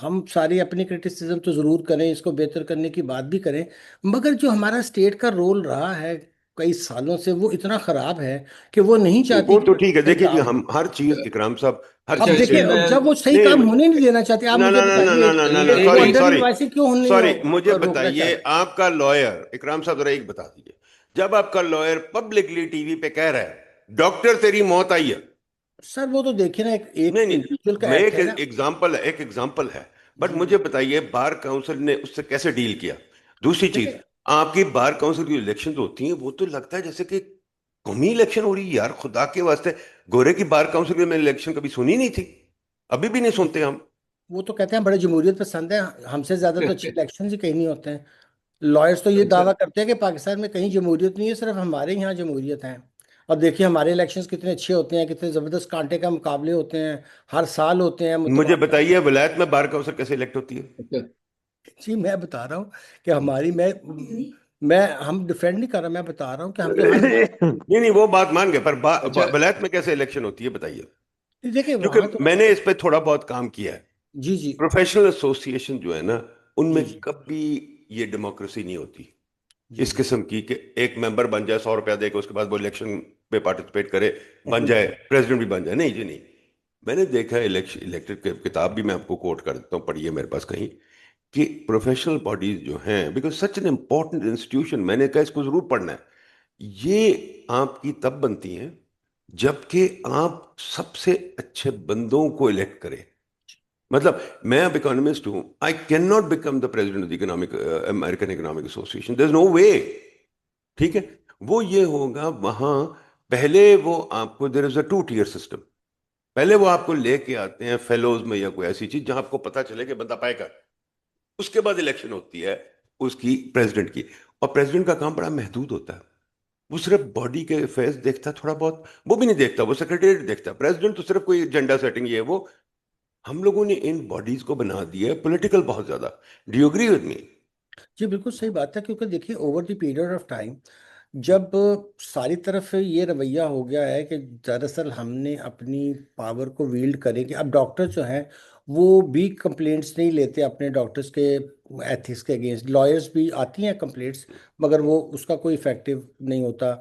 ہم ساری اپنی کرٹیسزم تو ضرور کریں، اس کو بہتر کرنے کی بات بھی کریں، مگر جو ہمارا اسٹیٹ کا رول رہا ہے کئی سالوں سے وہ اتنا خراب ہے کہ وہ نہیں چاہتی وہ کہ تو ٹھیک ہے، صحیح دیکھیے جی کام ہو۔ ہم ہر چیز اکرام صاحب ہر اچھا اب چیز اس سے دیکھیں، میں میں جب وہ صحیح نہیں کام ہونے نہیں دینا چاہتے، آپ نہ مجھے نہ نہ بتائیے نہ نہ نہ نہ کہ وہ سوری انڈر سوری انوائسی کیوں نہیں سوری مجھے روکنا بتائیے، چاہتے؟ آپ کا لائر اکرام صاحب ذرا ایک بتا دیجیے، جب آپ کا لائر پبلکلی ٹی وی پہ کہہ رہا ہے ڈاکٹر تیری موت آئی ہے، سر وہ تو دیکھیں نا، ایک نہیں نہیں انڈیویجول کا میں ایکٹ ایک ہے نا۔ ایگزامپل ہے، بٹ جی جی مجھے بتائیے بار کاؤنسل نے اس سے کیسے ڈیل کیا؟ دوسری چیز، دیکھیں، آپ کی بار کاؤنسل کی الیکشن ہوتی ہیں وہ تو لگتا ہے جیسے کہ قومی الیکشن ہو رہی ہے یار، خدا کے واسطے گورے کی بار کاؤنسل کی میں الیکشن کبھی سنی نہیں تھی، ابھی بھی نہیں سنتے ہم۔ وہ تو کہتے ہیں بڑے جمہوریت پسند ہیں، ہم سے زیادہ تو اچھے الیکشن ہی کہیں نہیں ہوتے ہیں۔ لائرز تو یہ اچھا دعویٰ کرتے ہیں کہ پاکستان میں کہیں جمہوریت نہیں ہے، صرف ہمارے یہاں جمہوریت ہے۔ اور دیکھیے ہمارے الیکشنز کتنے اچھے ہوتے ہیں، کتنے زبردست کانٹے کا مقابلے ہوتے ہیں، ہر سال ہوتے ہیں مجھے متبادل۔ بتائیے ولایت میں بار کاؤنسل کیسے الیکٹ ہوتی ہے؟ اچھا جی میں بتا رہا ہوں کہ ہماری میں ہم ڈیفینڈ نہیں کر رہا، میں بتا رہا ہوں کہ ہم تو ہر نہیں نہیں وہ بات مان گئے، پر اچھا ولایت میں کیسے الیکشن ہوتی ہے بتائیے؟ دیکھیں وہاں کیونکہ تو میں نے اس پہ تھوڑا بہت کام کیا ہے، جی جی پروفیشنل ایسوسی ایشن جو ہے نا ان میں جی جی کبھی یہ ڈیموکریسی نہیں ہوتی جی اس جی قسم کی کہ ایک ممبر بن جائے 100 روپیہ دے کے اس کے بعد وہ الیکشن پہ پارٹیسپیٹ کرے، بن جی جائے پریزیڈنٹ بھی بن جائے، نہیں جی نہیں۔ میں نے دیکھا ہے الیکٹڈ کتاب بھی میں آپ کو کوٹ کر دیتا ہوں، پڑھیے میرے پاس کہیں، کہ پروفیشنل باڈیز جو ہیں because such an important institution, میں نے کہا اس کو ضرور پڑھنا ہے، یہ آپ کی تب بنتی ہیں جبکہ آپ سب سے اچھے بندوں کو الیکٹ کریں۔ مطلب میں اب اکانومسٹ ہوں، I can not become the president of economic American economic association, there is no way, ٹھیک ہے؟ وہ یہ ہوگا وہاں پہلے وہ آپ کو دیر از اے 2 ٹیئر سسٹم، پہلے وہ آپ کو لے کے آتے ہیں فیلوز میں یا کوئی ایسی چیز جہاں آپ کو پتا چلے کہ بندہ پائے گا، اس کے بعد الیکشن ہوتی ہے اس کی پریزیڈنٹ کی، اور پریزیڈنٹ کا کام بڑا محدود ہوتا ہے، وہ صرف باڈی کے فیس دیکھتا ہے تھوڑا بہت، وہ بھی نہیں دیکھتا، وہ سیکرٹریٹ دیکھتا ہے، پریزیڈنٹ تو صرف کوئی ایجنڈا سیٹنگ یہ ہے وہ۔ ہم لوگوں نے ان باڈیز کو بنا دیا ہے پولیٹیکل بہت زیادہ، do you agree with me? جی بالکل صحیح بات ہے، کیونکہ دیکھیے over the period of time جب ساری طرف یہ رویہ ہو گیا ہے کہ دراصل ہم نے اپنی پاور کو ویلڈ کریں کہ اب ڈاکٹر جو ہیں وہ بھی کمپلینٹس نہیں لیتے اپنے ڈاکٹرز کے ایتھکس کے اگینسٹ، لائرز بھی آتی ہیں کمپلینٹس، مگر وہ اس کا کوئی افیکٹو نہیں ہوتا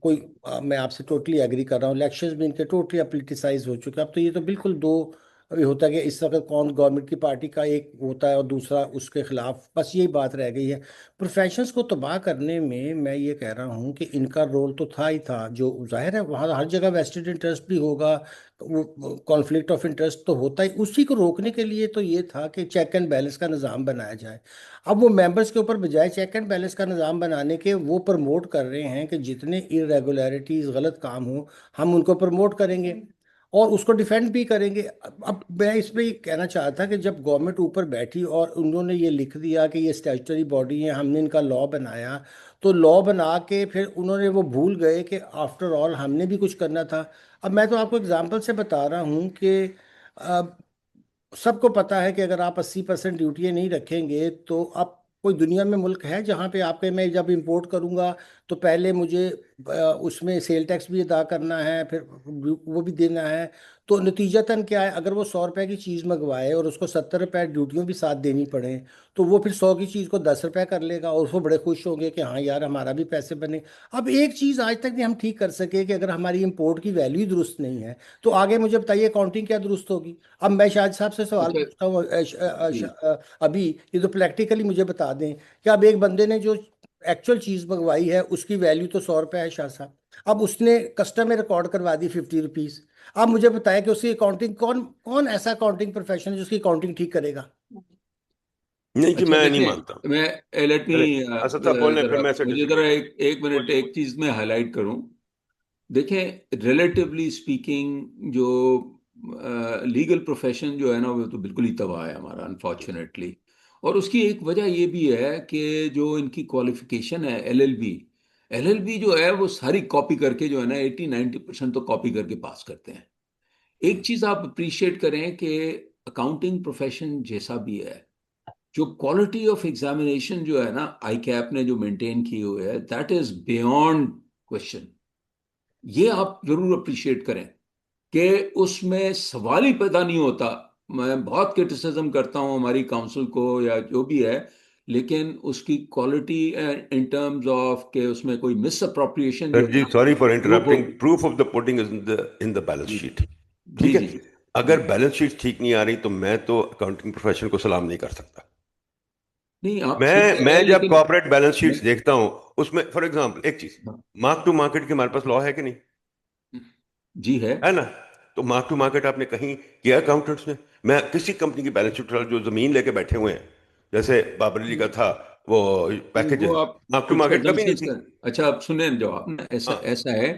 کوئی۔ میں آپ سے ٹوٹلی ایگری کر رہا ہوں، الیکشنز بھی ان کے ٹوٹلی پولیٹیسائز ہو چکے ہیں، اب تو یہ تو بالکل دو ابھی ہوتا ہے کہ اس وقت کون گورنمنٹ کی پارٹی کا ایک ہوتا ہے اور دوسرا اس کے خلاف، بس یہی بات رہ گئی ہے۔ پروفیشنز کو تباہ کرنے میں یہ کہہ رہا ہوں کہ ان کا رول تو تھا ہی تھا، جو ظاہر ہے وہاں ہر جگہ ویسٹڈ انٹرسٹ بھی ہوگا، وہ کانفلکٹ آف انٹرسٹ تو ہوتا ہی، اسی کو روکنے کے لیے تو یہ تھا کہ چیک اینڈ بیلنس کا نظام بنایا جائے۔ اب وہ ممبرس کے اوپر بجائے چیک اینڈ بیلنس کا نظام بنانے کے وہ پرموٹ کر رہے ہیں کہ جتنے irregularities غلط کام ہوں ہم ان کو پرموٹ کریں گے اور اس کو ڈیفینڈ بھی کریں گے۔ اب میں اس پہ یہ کہنا چاہتا تھا کہ جب گورنمنٹ اوپر بیٹھی اور انہوں نے یہ لکھ دیا کہ یہ اسٹیچوٹری باڈی ہے، ہم نے ان کا لا بنایا، تو لا بنا کے پھر انہوں نے وہ بھول گئے کہ آفٹر آل ہم نے بھی کچھ کرنا تھا۔ اب میں تو آپ کو اگزامپل سے بتا رہا ہوں کہ سب کو پتا ہے کہ اگر آپ 80% ڈیوٹیاں نہیں رکھیں گے تو آپ، کوئی دنیا میں ملک ہے جہاں پہ آپ کے، میں جب امپورٹ کروں گا تو پہلے مجھے اس میں سیل ٹیکس بھی ادا کرنا ہے، پھر وہ بھی دینا ہے، تو نتیجتاً کیا ہے، اگر وہ 100 روپے کی چیز منگوائے اور اس کو 70 روپے ڈیوٹیوں بھی ساتھ دینی پڑیں تو وہ پھر 100 کی چیز کو 10 روپے کر لے گا اور اس کو بڑے خوش ہوں گے کہ ہاں یار ہمارا بھی پیسے بنے۔ اب ایک چیز آج تک نہیں ہم ٹھیک کر سکے کہ اگر ہماری امپورٹ کی ویلیو ہی درست نہیں ہے تو آگے مجھے بتائیے اکاؤنٹنگ کیا درست ہوگی؟ اب میں شاہد صاحب سے سوال اچھا پوچھتا ہوں جی ابھی یہ تو پریکٹیکلی مجھے بتا دیں کہ اب ایک بندے نے جو ایکچوئل چیز منگوائی ہے اس کی ویلیو تو 100 روپے ہے شاہ صاحب، اب اس نے کسٹم میں ریکارڈ کروا دی 50 روپیز، آپ مجھے بتائیں کہ اس کی اکاؤنٹنگ کون ایسا اکاؤنٹنگ پروفیشن ہے جو اس کی اکاؤنٹنگ ٹھیک کرے گا؟ نہیں جی اچھا میں نہیں دیکھیں، مانتا۔ میں لیٹ می چلے اسد صاحب بول رہے ہیں پھر ذرا میں سے ڈس مجھے ایگری ذرا کرتا ایک ہوں، منٹ بولیے ایک چیز میں ہائی لائٹ کروں۔ دیکھیں ریلیٹیولی اسپیکنگ جو لیگل پروفیشن جو ہے نا وہ تو بالکل ہی تباہ ہے ہمارا انفارچونیٹلی، اور اس کی ایک وجہ یہ بھی ہے کہ جو ان کی کوالیفیکیشن ہے ایل ایل بی جو ہے وہ ساری کاپی کر کے جو ہے نا 80-90% تو کاپی کر کے پاس کرتے ہیں۔ ایک چیز آپ اپریشیٹ کریں کہ اکاؤنٹنگ پروفیشن جیسا بھی ہے، جو کوالٹی آف ایگزامینیشن جو ہے نا آئی کیپ نے جو مینٹین کی ہوئی ہے دیٹ از بیونڈ کوشچن، یہ آپ ضرور اپریشیٹ کریں کہ اس میں سوال ہی پیدا نہیں ہوتا میں بہت کرٹیسزم کرتا ہوں ہماری کاؤنسل کو یا جو بھی ہے، لیکن اس کی کوالٹی ان ٹرمز آف کہ اس میں کوئی مس اپروپریشن جو سر ہے جی نا سوری فار وہ interrupting, proof of the pudding is in the balance جی شیٹ. جی ٹھیک ہے، جی اگر جی بیلنس شیٹ ٹھیک نہیں آ رہی تو میں تو اکاؤنٹنگ پروفیشن کو سلام نہیں کر سکتا. نہیں آپ ٹھیک کہہ رہے میں ہیں جب لیکن کارپوریٹ بیلنس میں شیٹس دیکھتا ہوں اس میں فار ایگزامپل ایک چیز، مارک ٹو مارکیٹ کے ہمارے پاس لا ہے کہ نہیں؟ جی ہے ہے نا؟ تو مارک ٹو مارکیٹ آپ نے کہیں کیا اکاؤنٹنٹس نے؟ میں کسی کمپنی کی بیلنس شیٹ جو زمین لے کے بیٹھے ہوئے ہیں، جیسے بابر علی کا تھا وہ نہیں پیکیجز، وہ آپ مارک ٹو کچھ مارکیٹ کبھی نہیں ایگزمپشنز تھی. کر اچھا آپ سنیں جواب نا، ایسا ہاں ایسا ہے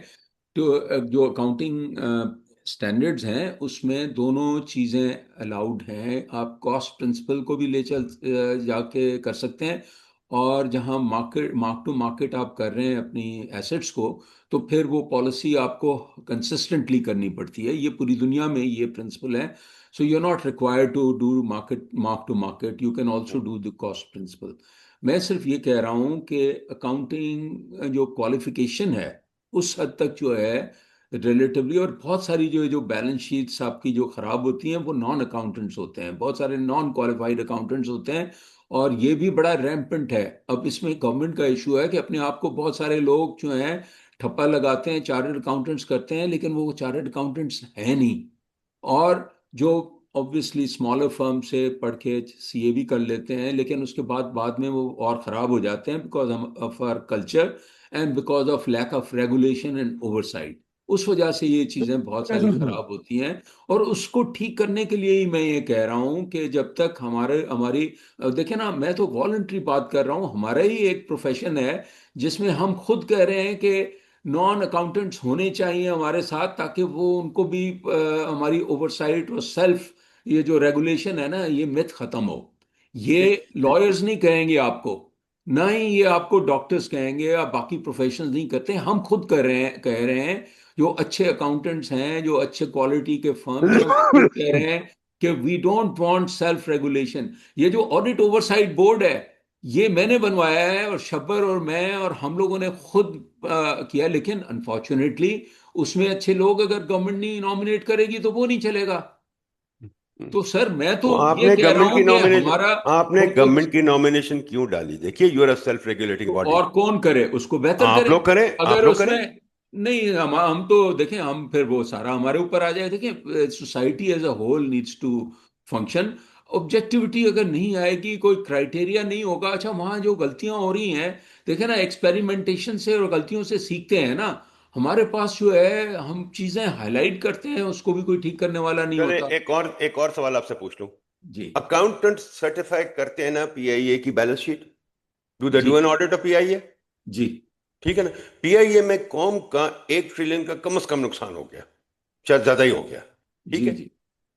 تو جو اکاؤنٹنگ سٹینڈرڈز ہیں اس میں دونوں چیزیں الاؤڈ ہیں، آپ کاسٹ پرنسپل کو بھی لے چل جا کے کر سکتے ہیں، اور جہاں مارک ٹو مارکیٹ آپ کر رہے ہیں اپنی ایسٹس کو تو پھر وہ پالیسی آپ کو کنسسٹنٹلی کرنی پڑتی ہے، یہ پوری دنیا میں یہ پرنسپل ہے. So you not required to do mark to market, you can also do the cost principle. میں صرف یہ کہہ رہا ہوں کہ اکاؤنٹنگ جو کوالیفیکیشن ہے اس حد تک جو ہے ریلیٹیولی، اور بہت ساری جو بیلنس شیٹس آپ کی جو خراب ہوتی ہیں وہ نان اکاؤنٹنٹس ہوتے ہیں، بہت سارے نان کوالیفائڈ اکاؤنٹنٹس ہوتے ہیں، اور یہ بھی بڑا ریمپنٹ ہے. اب اس میں گورنمنٹ کا ایشو ہے کہ اپنے آپ کو بہت سارے لوگ جو ہیں ٹھپا لگاتے ہیں، چارٹرڈ اکاؤنٹنٹس کرتے ہیں، لیکن وہ چارٹرڈ اکاؤنٹنٹس ہیں نہیں. اور جو obviously اسمالر فرم سے پڑھ کے سی اے بھی کر لیتے ہیں، لیکن اس کے بعد میں وہ اور خراب ہو جاتے ہیں because of our culture and because of lack of regulation and oversight. اس وجہ سے یہ چیزیں بہت ساری خراب ہوتی ہیں، اور اس کو ٹھیک کرنے کے لیے ہی میں یہ کہہ رہا ہوں کہ جب تک ہماری دیکھیں نا، میں تو والنٹری بات کر رہا ہوں، ہمارا ہی ایک پروفیشن ہے جس میں ہم خود کہہ رہے ہیں کہ نان اکاؤنٹنٹس ہونے چاہیے ہمارے ساتھ، تاکہ وہ ان کو بھی ہماری اوور سائٹ اور سیلف یہ جو ریگولیشن ہے نا یہ مت ختم ہو. یہ لائرز نہیں کہیں گے آپ کو، نہ ہی یہ آپ کو ڈاکٹرز کہیں گے یا باقی پروفیشنز نہیں کرتے، ہم خود کہہ رہے ہیں جو اچھے اکاؤنٹنٹس ہیں، جو اچھے کوالٹی کے فرمز ہیں، وہ خود کہہ رہے ہیں کہ we don't want self regulation. یہ جو آڈٹ اوور سائٹ بورڈ ہے یہ میں نے بنوایا ہے، اور شبر اور میں اور ہم لوگوں نے خود کیا، لیکن انفارچونیٹلی اس میں اچھے لوگ اگر گورنمنٹ نہیں نامنیٹ کرے گی تو وہ نہیں چلے گا. تو سر میں تو تو آپ یہ نے کہہ رہا گورنمنٹ کی ہوں کہ نامینیشن ہمارا آپ نے خود کو گورنمنٹ کی نامینیشن کیوں ڈالی؟ دیکھیے you are a self regulating body. اور کون کرے اس کو بہتر آپ کرے. لوگ کریں، آپ اگر لوگ اس کریں. میں نہیں ہم تو دیکھیں، ہم پھر وہ سارا ہمارے اوپر آ جائے. دیکھیں society as a whole needs to function. Objectivity اگر نہیں آئے گی، کوئی کرائٹیریا نہیں ہوگا. اچھا وہاں جو غلطیاں ہو رہی ہیں دیکھیں نا، ایکسپیریمنٹیشن سے اور غلطیوں سے سیکھتے ہیں نا. ہمارے پاس جو ہے ہم چیزیں ہائی لائٹ کرتے ہیں، اس کو بھی کوئی ٹھیک کرنے والا نہیں چلیں ہوتا. ایک اور سوال آپ سے پوچھ لوں. جی اکاؤنٹنٹ سرٹیفائی کرتے ہیں نا پی آئی اے کی بیلنس شیٹ؟ ڈو دے جی do an audit of P I A? جی ٹھیک ہے نا؟ پی آئی اے میں قوم کا 1 ٹریلین کا کم از کم نقصان ہو گیا، شاید زیادہ ہی ہو گیا. ٹھیک جی ہے، جی.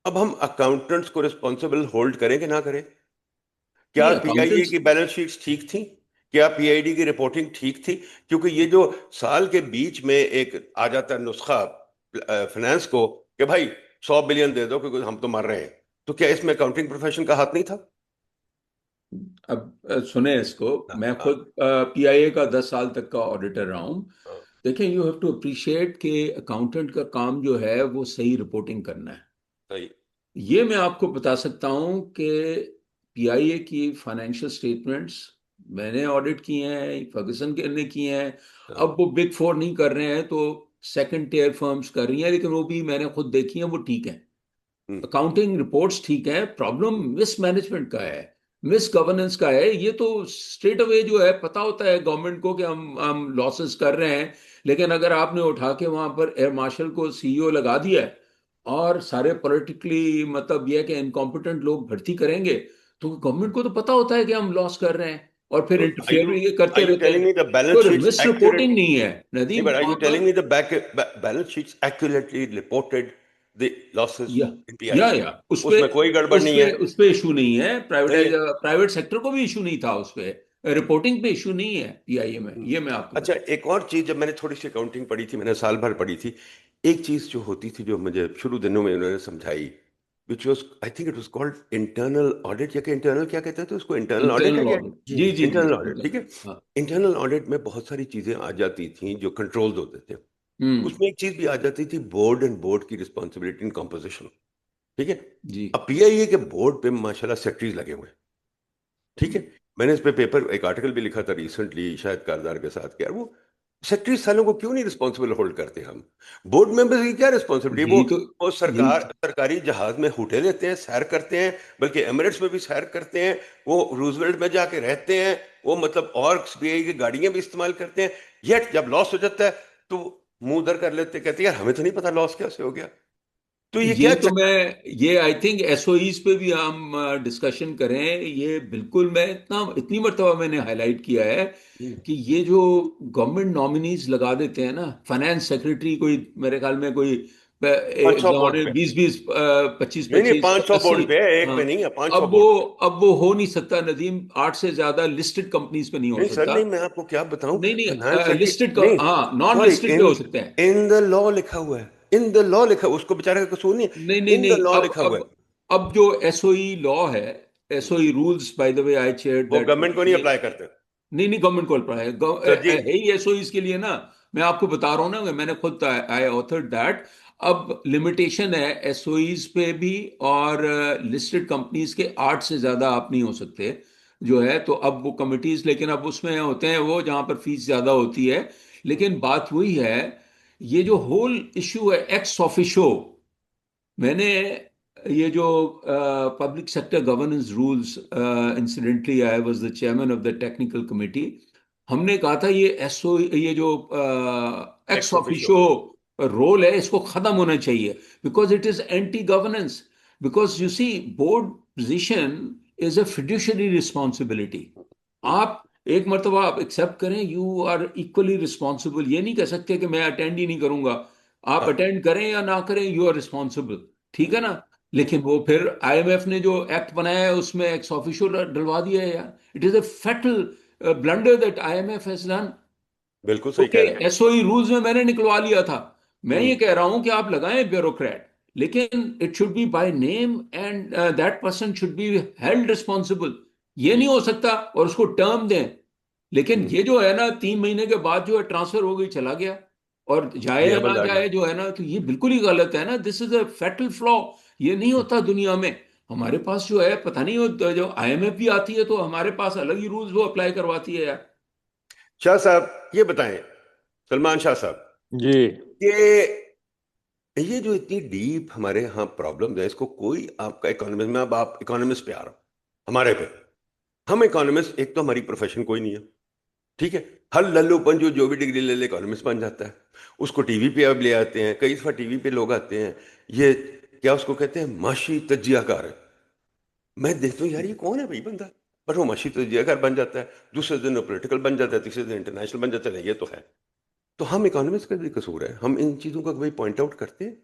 اب ہم اکاؤنٹنٹس کو ریسپانسبل ہولڈ کریں کہ نہ کریں؟ کیا نہیں پی آئی اے اکاؤنٹنٹس کی بیلنس شیٹس ٹھیک تھیں؟ کیا پی آئی ڈی کی رپورٹنگ ٹھیک تھی؟ کیونکہ یہ جو سال کے بیچ میں ایک آ جاتا ہے نسخہ فائنانس کو کہ بھائی 100 بلین دے دو کیونکہ ہم تو مر رہے ہیں، تو کیا اس میں اکاؤنٹنگ پروفیشن کا ہاتھ نہیں تھا؟ اب سنیں اس کو، ہاں میں ہاں خود پی آئی اے کا 10 سال تک کا آڈیٹر رہا ہوں. ہاں، دیکھیں یو ہیو ٹو اپریشیٹ کہ اکاؤنٹنٹ کا کام جو ہے وہ صحیح رپورٹنگ کرنا ہے. صحیح. یہ میں آپ کو بتا سکتا ہوں کہ پی آئی اے کی فائنینشیل سٹیٹمنٹس میں نے آڈٹ کی ہیں، فرگسن نے کی ہیں. ہاں، اب وہ بگ فور نہیں کر رہے ہیں تو سیکنڈ ٹیئر فرمز کر رہی ہیں، لیکن وہ بھی میں نے خود دیکھی ہیں، وہ ٹھیک ہیں. ہوں. اکاؤنٹنگ رپورٹس ٹھیک ہے. پرابلم مس مینجمنٹ کا ہے، مس گورننس کا ہے. یہ تو اسٹریٹ اوے جو ہے پتا ہوتا ہے گورنمنٹ کو کہ ہم لاسز کر رہے ہیں، لیکن اگر آپ نے اٹھا کے وہاں پر ایئر مارشل کو سی ای او لگا دیا ہے اور سارے پولیٹیکلی مطلب یہ کہ انکمپیٹنٹ لوگ بھرتی کریں گے، تو گورنمنٹ کو تو پتا ہوتا ہے کہ ہم لاس کر رہے ہیں، اور پھر So انٹرفیئر یہ are کرتے you رہتے telling ہیں. me the balance کوئی sheets مس accurate? رپورٹنگ نہیں ہے نہیں, ندیم but are you وہاں پر. telling me the balance sheets accurately reported the losses یا in PIA? یا اس اس پہ میں کوئی گڑبڑ اس نہیں پہ ہے؟ اس پہ ایشو نہیں ہے. صحیح ہے. پرائیویٹ سیکٹر کو بھی ایشو نہیں تھا اس پہ. رپورٹنگ پہ ایشو نہیں ہے پی آئی اے میں، یہ میں آپ کو اچھا بتا. ایک اور چیز، جب میں نے تھوڑی سی اکاؤنٹنگ پڑھی تھی، میں نے سال بھر پڑھی تھی، ایک چیز جو ہوتی تھی جو مجھے شروع دنوں میں انہوں نے سمجھائی، which was I think it was called internal audit، یا کہ internal کیا کہتے تھے اس کو، internal audit ہے انٹرنل کیا؟ آڈٹ، جی جی جی جی internal audit. ٹھیک ہے. internal. ہاں. internal audit میں بہت ساری چیزیں آ جاتی تھیں جو کنٹرولز ہوتے تھے. ہوں. اس میں ایک چیز بھی آ جاتی تھی، بورڈ اینڈ بورڈ کی رسپانسبلٹی ان کمپوزیشن. ٹھیک ہے. جی اب پی آئی اے کے بورڈ پہ ماشاءاللہ سیکٹریز لگے ہوئے ہیں. ٹھیک ہے. میں نے اس پہ پیپر ایک آرٹیکل بھی لکھا تھا ریسنٹلی شاید کارزار کے ساتھ کہ یار وہ سیکٹری سالوں کو کیوں نہیں رسپانسبل ہولڈ کرتے ہم. بورڈ ممبرز کی کیا رسپانسبلٹی. یہی تو وہ یہی سرکاری جہاز میں ہوٹے لیتے ہیں, سیر کرتے ہیں, بلکہ ایمریٹس میں بھی سیر کرتے ہیں, وہ روزویلٹ میں جا کے رہتے ہیں, وہ مطلب اور پی آئی کی گاڑیاں بھی استعمال کرتے ہیں. یٹ جب لاس ہو جاتا ہے تو منہ در کر لیتے, کہتے ہیں یار ہمیں تو نہیں پتا لاس کیسے ہو گیا. تو یہ کیا یہ تو میں یہ I think S O as پہ بھی ہم ڈسکشن کریں. یہ بالکل میں اتنی مرتبہ میں نے ہائی لائٹ کیا ہے کہ یہ جو گورنمنٹ نامینیز لگا دیتے ہیں نا, فائنانس سیکرٹری کوئی میرے خیال میں کوئی 500 بورڈ پہ, 20 25 نہیں نہیں 25 500 80. بورڈ پہ ہے, ایک ہاں, پہ نہیں ہے, 500 اب وہ بورڈ پہ. اب وہ ہو نہیں سکتا ندیم. 8 سے زیادہ لسٹڈ کمپنیز پہ نہیں ہو نہیں سر سکتا. نہیں, میں آپ کو کیا بتاؤں, نہیں فائنانس نہیں, سیکٹری لسٹڈ نہیں, ہاں نان سوری, لسٹڈ پہ ہو سکتے ہیں. ان دا لا لکھا ہوا ہے, ان دا لا لکھا ہوا, اس کو بیچارے کا قصور نہیں نہیں ہے, نہیں ان دا نہیں, لا اب لکھا اب ہوا ہے. اب جو ایس او ای لا ہے, S O E rules, by the way I chair وہ دیٹ گورنمنٹ کو نہیں کمیٹی. اپلائی کرتے. نہیں نہیں, گورنمنٹ کو ہے سر جی, ہے ہی ایس او ایز کے لیے نا. میں آپ کو بتا رہا ہوں نا, میں نے خود آئی آتھر دیٹ. اب لمیٹیشن ہے ایس او ایز پہ بھی, اور لسٹڈ کمپنیز کے 8 سے زیادہ آپ نہیں ہو سکتے جو ہے. تو اب وہ کمیٹیز, لیکن اب اس میں ہوتے ہیں وہ جہاں پر فیس زیادہ ہوتی ہے. لیکن بات وہی ہے, یہ جو ہول ایشو ہے ایکس آفیشو. میں نے یہ جو public sector governance rules, incidentally I was the chairman of the technical committee. ہم نے کہا تھا یہ ایس او, یہ جو ex ex officio. Officio rule ہے, اس کو ختم ہونا چاہیے, because it is anti governance. Because you see board position is a fiduciary responsibility. آپ ایک مرتبہ آپ ایکسپٹ کریں, یو آر ایکولی رسپانسبل. یہ نہیں کہہ سکتے کہ میں اٹینڈ ہی نہیں کروں گا. آپ ہاں, اٹینڈ کریں یا نہ کریں, یو آر رسپانسبل. ٹھیک ہے نا. لیکن وہ پھر آئی ایم ایف نے جو ایکٹ بنایا ہے اس میں ایکس آفیشو ڈلوا دیا ہے یار. It is a fatal blunder that I M F has done. بالکل صحیح کہہ کیونکہ رہے ایس او ای رولز میں نے نکلوا لیا تھا. میں ہیں. یہ کہہ رہا ہوں کہ آپ لگائیں بیوروکریٹ, لیکن it should be by name and that person should be held responsible. یہ نہیں ہو سکتا اور اس کو ٹرم دیں. لیکن یہ جو ہے نا 3 مہینے کے بعد جو ہے ٹرانسفر ہو گئی, چلا گیا, اور جائے یہ یا عمل نہ آ گیا. جائے جو ہے نا, تو یہ بالکل ہی غلط ہے نا. دس از اے فیٹل فلا. یہ نہیں ہوتا دنیا میں. ہمارے پاس جو ہے پتہ نہیں, جو آئی ایم ایف بھی آتی ہے تو ہمارے پاس الگ ہی رولز وہ اپلائی کرواتی ہے یار. شاہ صاحب یہ بتائیں, سلمان شاہ صاحب, جی کہ یہ جو اتنی ڈیپ ہمارے ہاں پرابلم ہے, اس کو کوئی آپ کا اکانومسٹ, میں اب آپ اکانومسٹ پہ آ رہا ہوں, ہمارے پہ, ہم اکانومسٹ, ایک تو ہماری پروفیشن کوئی نہیں ہے. ٹھیک ہے, ہر للو پن جو بھی ڈگری لے لے اکانومسٹ بن جاتا ہے. اس کو ٹی وی پہ اب لے آتے ہیں, کئی دفعہ ٹی وی پہ لوگ آتے ہیں, یہ کیا اس کو کہتے ہیں, معاشی تجزیہ کار ہے. میں دیکھتا ہوں یار یہ کون ہے بھائی بندہ, بٹ وہ معاشی تجزیہ کار بن جاتا ہے, دوسرے دن وہ پولیٹیکل بن جاتا ہے, تیسرے دن انٹرنیشنل بن جاتا ہے. یہ تو ہے. تو ہم اکانومسٹ کا بھی قصور ہے, ہم ان چیزوں کا کبھی پوائنٹ آؤٹ کرتے ہیں.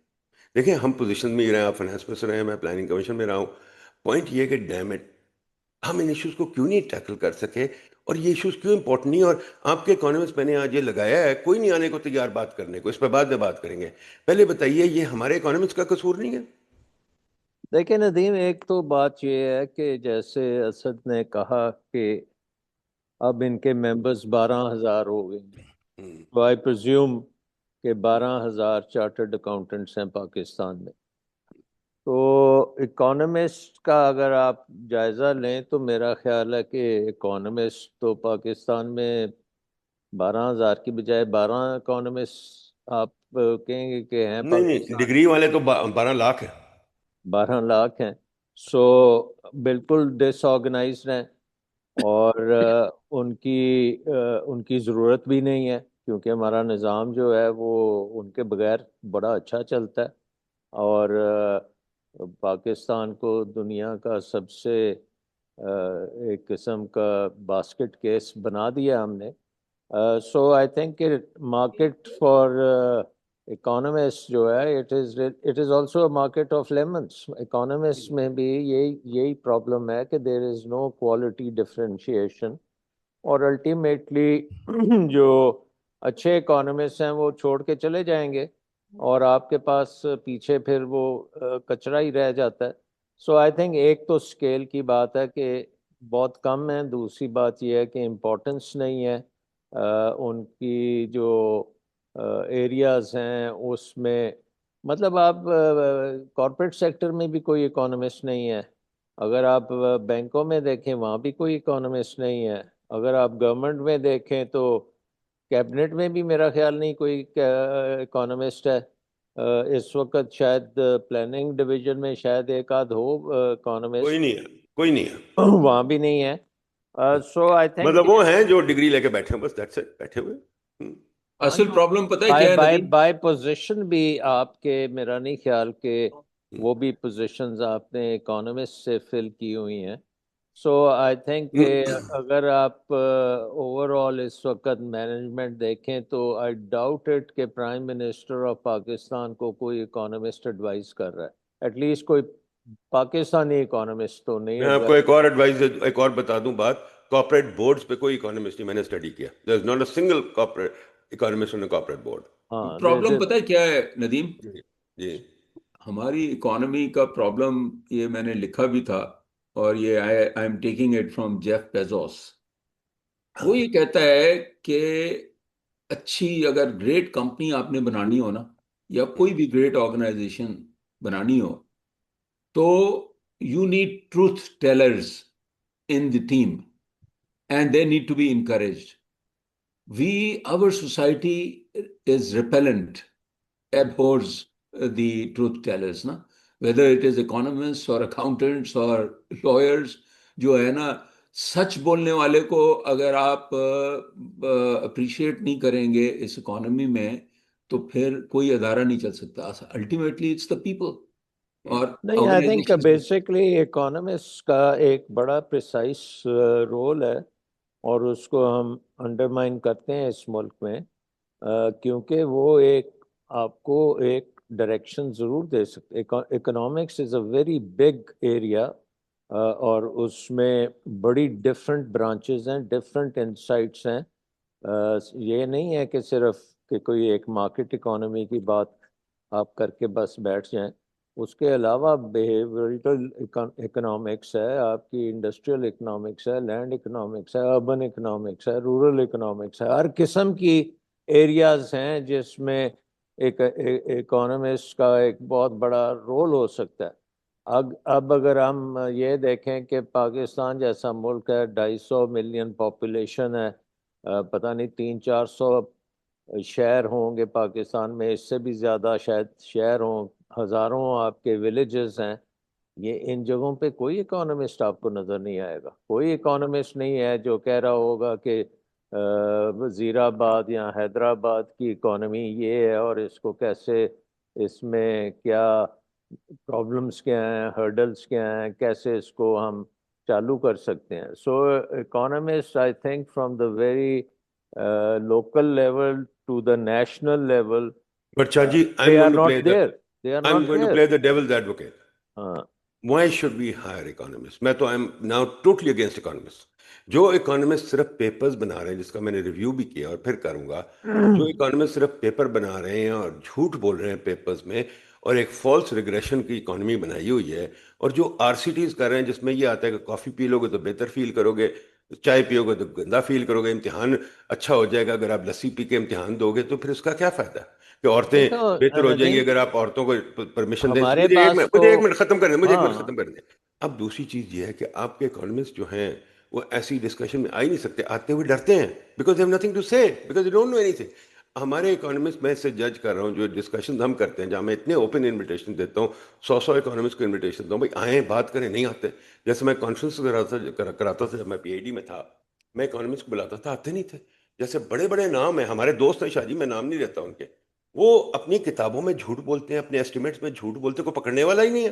دیکھیں ہم پوزیشن میں ہی رہے ہیں, آپ فائنانس میں رہے ہیں, میں پلاننگ کمیشن میں رہا ہوں. پوائنٹ یہ ہے کہ ڈیم اٹ, ہم ان ایشوز کو کیوں نہیں ٹیکل کر سکے, اور یہ ایشوز کیوں امپورٹنٹ نہیں. اور آپ کے اکانومسٹ میں نے آج یہ لگایا ہے, کوئی نہیں آنے کو تیار بات کرنے کو, اس پہ بعد میں بات کریں گے. پہلے بتائیے یہ ہمارے اکانومسٹ کا قصور نہیں ہے؟ دیکھیں ندیم، ایک تو بات یہ ہے کہ جیسے اسد نے کہا کہ اب ان کے ممبرز 12,000 ہو گئے ہیں، تو آئی پرزیوم کہ 12,000 چارٹرڈ اکاؤنٹنٹس ہیں پاکستان میں. تو اکانومسٹ کا اگر آپ جائزہ لیں تو میرا خیال ہے کہ اکانومسٹ تو پاکستان میں 12,000 کی بجائے 12 اکانومسٹ آپ کہیں گے کہ ہیں نہیں نہیں, پاکستان. ڈگری والے تو 12 لاکھ ہیں. 12 لاکھ ہیں. سو بالکل ڈس آرگنائزڈ ہیں، اور ان کی ضرورت بھی نہیں ہے، کیونکہ ہمارا نظام جو ہے وہ ان کے بغیر بڑا اچھا چلتا ہے. اور پاکستان کو دنیا کا سب سے ایک قسم کا باسکٹ کیس بنا دیا ہم نے. سو آئی تھنک کہ مارکیٹ فار اکانومسٹ جو ہے it is also a market of lemons. Economist میں بھی یہی پرابلم ہے کہ there is no quality differentiation, اور الٹیمیٹلی جو اچھے اکانومسٹ ہیں وہ چھوڑ کے چلے جائیں گے، اور آپ کے پاس پیچھے پھر وہ کچرا ہی رہ جاتا ہے. سو آئی تھنک ایک تو اسکیل کی بات ہے کہ بہت کم ہے، دوسری بات یہ ہے کہ امپورٹنس نہیں ہے. ان کی جو ایریاز ہیں اس میں مطلب آپ کارپوریٹ سیکٹر میں بھی کوئی اکانومسٹ نہیں ہے، اگر آپ بینکوں میں دیکھیں وہاں بھی کوئی اکانومسٹ نہیں ہے، اگر آپ گورنمنٹ میں دیکھیں تو کیبنٹ میں بھی میرا خیال نہیں کوئی اکانومسٹ ہے۔ اس وقت شاید پلاننگ ڈویژن میں شاید ایک آدھ ہو کوئی اکانومسٹ، نہیں ہے، کوئی نہیں ہے، وہاں بھی نہیں ہے۔ سو آئی تھنک مطلب وہ ہیں جو ڈگری لے کے بیٹھے ہیں، بس دیٹس اٹ، بیٹھے ہوئے ہوں۔ ہاں اصل جو پرابلم پتہ ہے بائی کیا ہے بائی ندیم؟ بائی پوزیشن بھی آپ کے، میرا نہیں خیال کہ وہ بھی پوزیشنز آپ نے اکانومسٹ سے فل کی ہوئی ہیں۔ سو آئی تھنک کہ اگر آپ اوور آل اس وقت مینجمنٹ دیکھیں تو آئی ڈاؤٹ اٹ کہ پرائم منسٹر آف پاکستان کو کوئی اکانومسٹ ایڈوائز کر رہا ہے، ایٹ لیسٹ کوئی پاکستانی اکانومسٹ تو نہیں میں آپ کو ایڈوائز۔ ایک اور ایڈوائز، ایک اور بتا دوں بات، کارپوریٹ بورڈز پہ کوئی اکانومسٹ نہیں، میں نے اسٹڈی کیا، there is not a single corporate economist on a corporate board. ہاں پرابلم پتہ ہے کیا ہے ندیم؟ جی جی ہماری اکانومی کا پرابلم، یہ میں نے لکھا بھی تھا، اور یہ I am taking it from Jeff Bezos. وہ یہ کہتا ہے کہ اچھی اگر گریٹ کمپنی آپ نے بنانی ہو نا، یا کوئی بھی گریٹ آرگنائزیشن بنانی ہو، تو you need truth tellers in the team and they need to be encouraged. our society is repellent, abhors the truth tellers نا، whether it is economists or accountants or lawyers، جو ہے نا سچ بولنے والے کو اگر آپ اپریشیٹ نہیں کریں گے اس اکانومی میں تو پھر کوئی ادارہ نہیں چل سکتا۔ الٹیمیٹلی اٹس دا پیپل اور نہیں، I think organisation. Basically economist کا ایک بڑا پریسائز رول ہے، اور اس کو ہم انڈرمائن کرتے ہیں اس ملک میں، کیونکہ وہ ایک آپ کو ایک ڈائریکشن ضرور دے سکتے۔ Economics is a very big area, اور اس میں بڑی ڈفرینٹ برانچز ہیں، ڈفرینٹ انسائٹس ہیں۔ یہ نہیں ہے کہ صرف کہ کوئی ایک مارکیٹ اکانومی کی بات آپ کر کے بس بیٹھ جائیں، اس کے علاوہ بیہیویئرل اکنامکس ہے، آپ کی انڈسٹریل اکنامکس ہے، لینڈ اکنامکس ہے، اربن اکنامکس ہے، رورل اکنامکس ہے، ہر قسم کی ایریاز ہیں جس میں ایک اکانومسٹ کا ایک بہت بڑا رول ہو سکتا ہے۔ اب اگر ہم یہ دیکھیں کہ پاکستان جیسا ملک ہے، 250 ملین پاپولیشن ہے، پتہ نہیں 300-400 شہر ہوں گے پاکستان میں، اس سے بھی زیادہ شاید شہر ہوں، ہزاروں آپ کے ولیجز ہیں، یہ ان جگہوں پہ کوئی اکانومسٹ آپ کو نظر نہیں آئے گا۔ کوئی اکانومسٹ نہیں ہے جو کہہ رہا ہوگا کہ وزیر آباد یا حیدرآباد کی اکانومی یہ ہے اور اس کو کیسے، اس میں کیا پرابلمس کیا ہیں، ہرڈلس کیا ہیں، کیسے اس کو ہم چالو کر سکتے ہیں۔ So economist I think from the very local level to the national level, but Shah ji they are not there. They are I'm not going to there. play the devil's advocate. ہاں Why should we hire economists؟ میں تو I'm now totally against economists۔ جو economist صرف papers بنا رہے ہیں، جس کا میں نے ریویو بھی کیا اور پھر کروں گا، جو اکانومسٹ صرف پیپر بنا رہے ہیں اور جھوٹ بول رہے ہیں پیپرز میں، اور ایک فالس ریگریشن کی اکانومی بنائی ہوئی ہے، اور جو آر سی ٹیز کر رہے ہیں جس میں یہ آتا ہے کہ کافی پی لو گے تو بہتر فیل کرو گے، چائے پیو گے تو گندا فیل کرو گے، امتحان اچھا ہو جائے گا اگر آپ لسی پی کے امتحان دو گے، تو پھر اس کا کیا فائدہ کہ عورتیں دیکھو بہتر ہو جائیں گی ندیم، اگر آپ عورتوں کو پرمیشن دیں۔ ہمارے مجھے پاس تو، ایک منٹ ختم کر دیں، مجھے ایک منٹ ہاں ختم کر دیں۔ اب دوسری چیز یہ ہے کہ آپ کے اکانومسٹ جو ہیں وہ ایسی ڈسکشن میں آ ہی نہیں سکتے، آتے ہوئے ڈرتے ہیں، because they have nothing to say, because they don't know anything. ہمارے اکانومسٹ، میں اس سے جج کر رہا ہوں، جو ڈسکشن ہم کرتے ہیں جہاں میں اتنے اوپن انویٹیشن دیتا ہوں، 100 اکانومسٹ کو انویٹیشن دیتا ہوں، بھائی آئیں بات کریں، نہیں آتے۔ جیسے میں کانفرنس کراتا تھا جب میں پی ایچ ڈی میں تھا، میں اکانومسٹ کو بلاتا تھا، آتے نہیں تھے۔ جیسے بڑے بڑے نام ہیں، ہمارے دوست ہیں شاہ جی، میں نام نہیں لیتا ان کے، وہ اپنی کتابوں میں جھوٹ بولتے ہیں، اپنے ایسٹیمیٹس میں جھوٹ بولتے ہیں، کوئی پکڑنے والا ہی نہیں ہے۔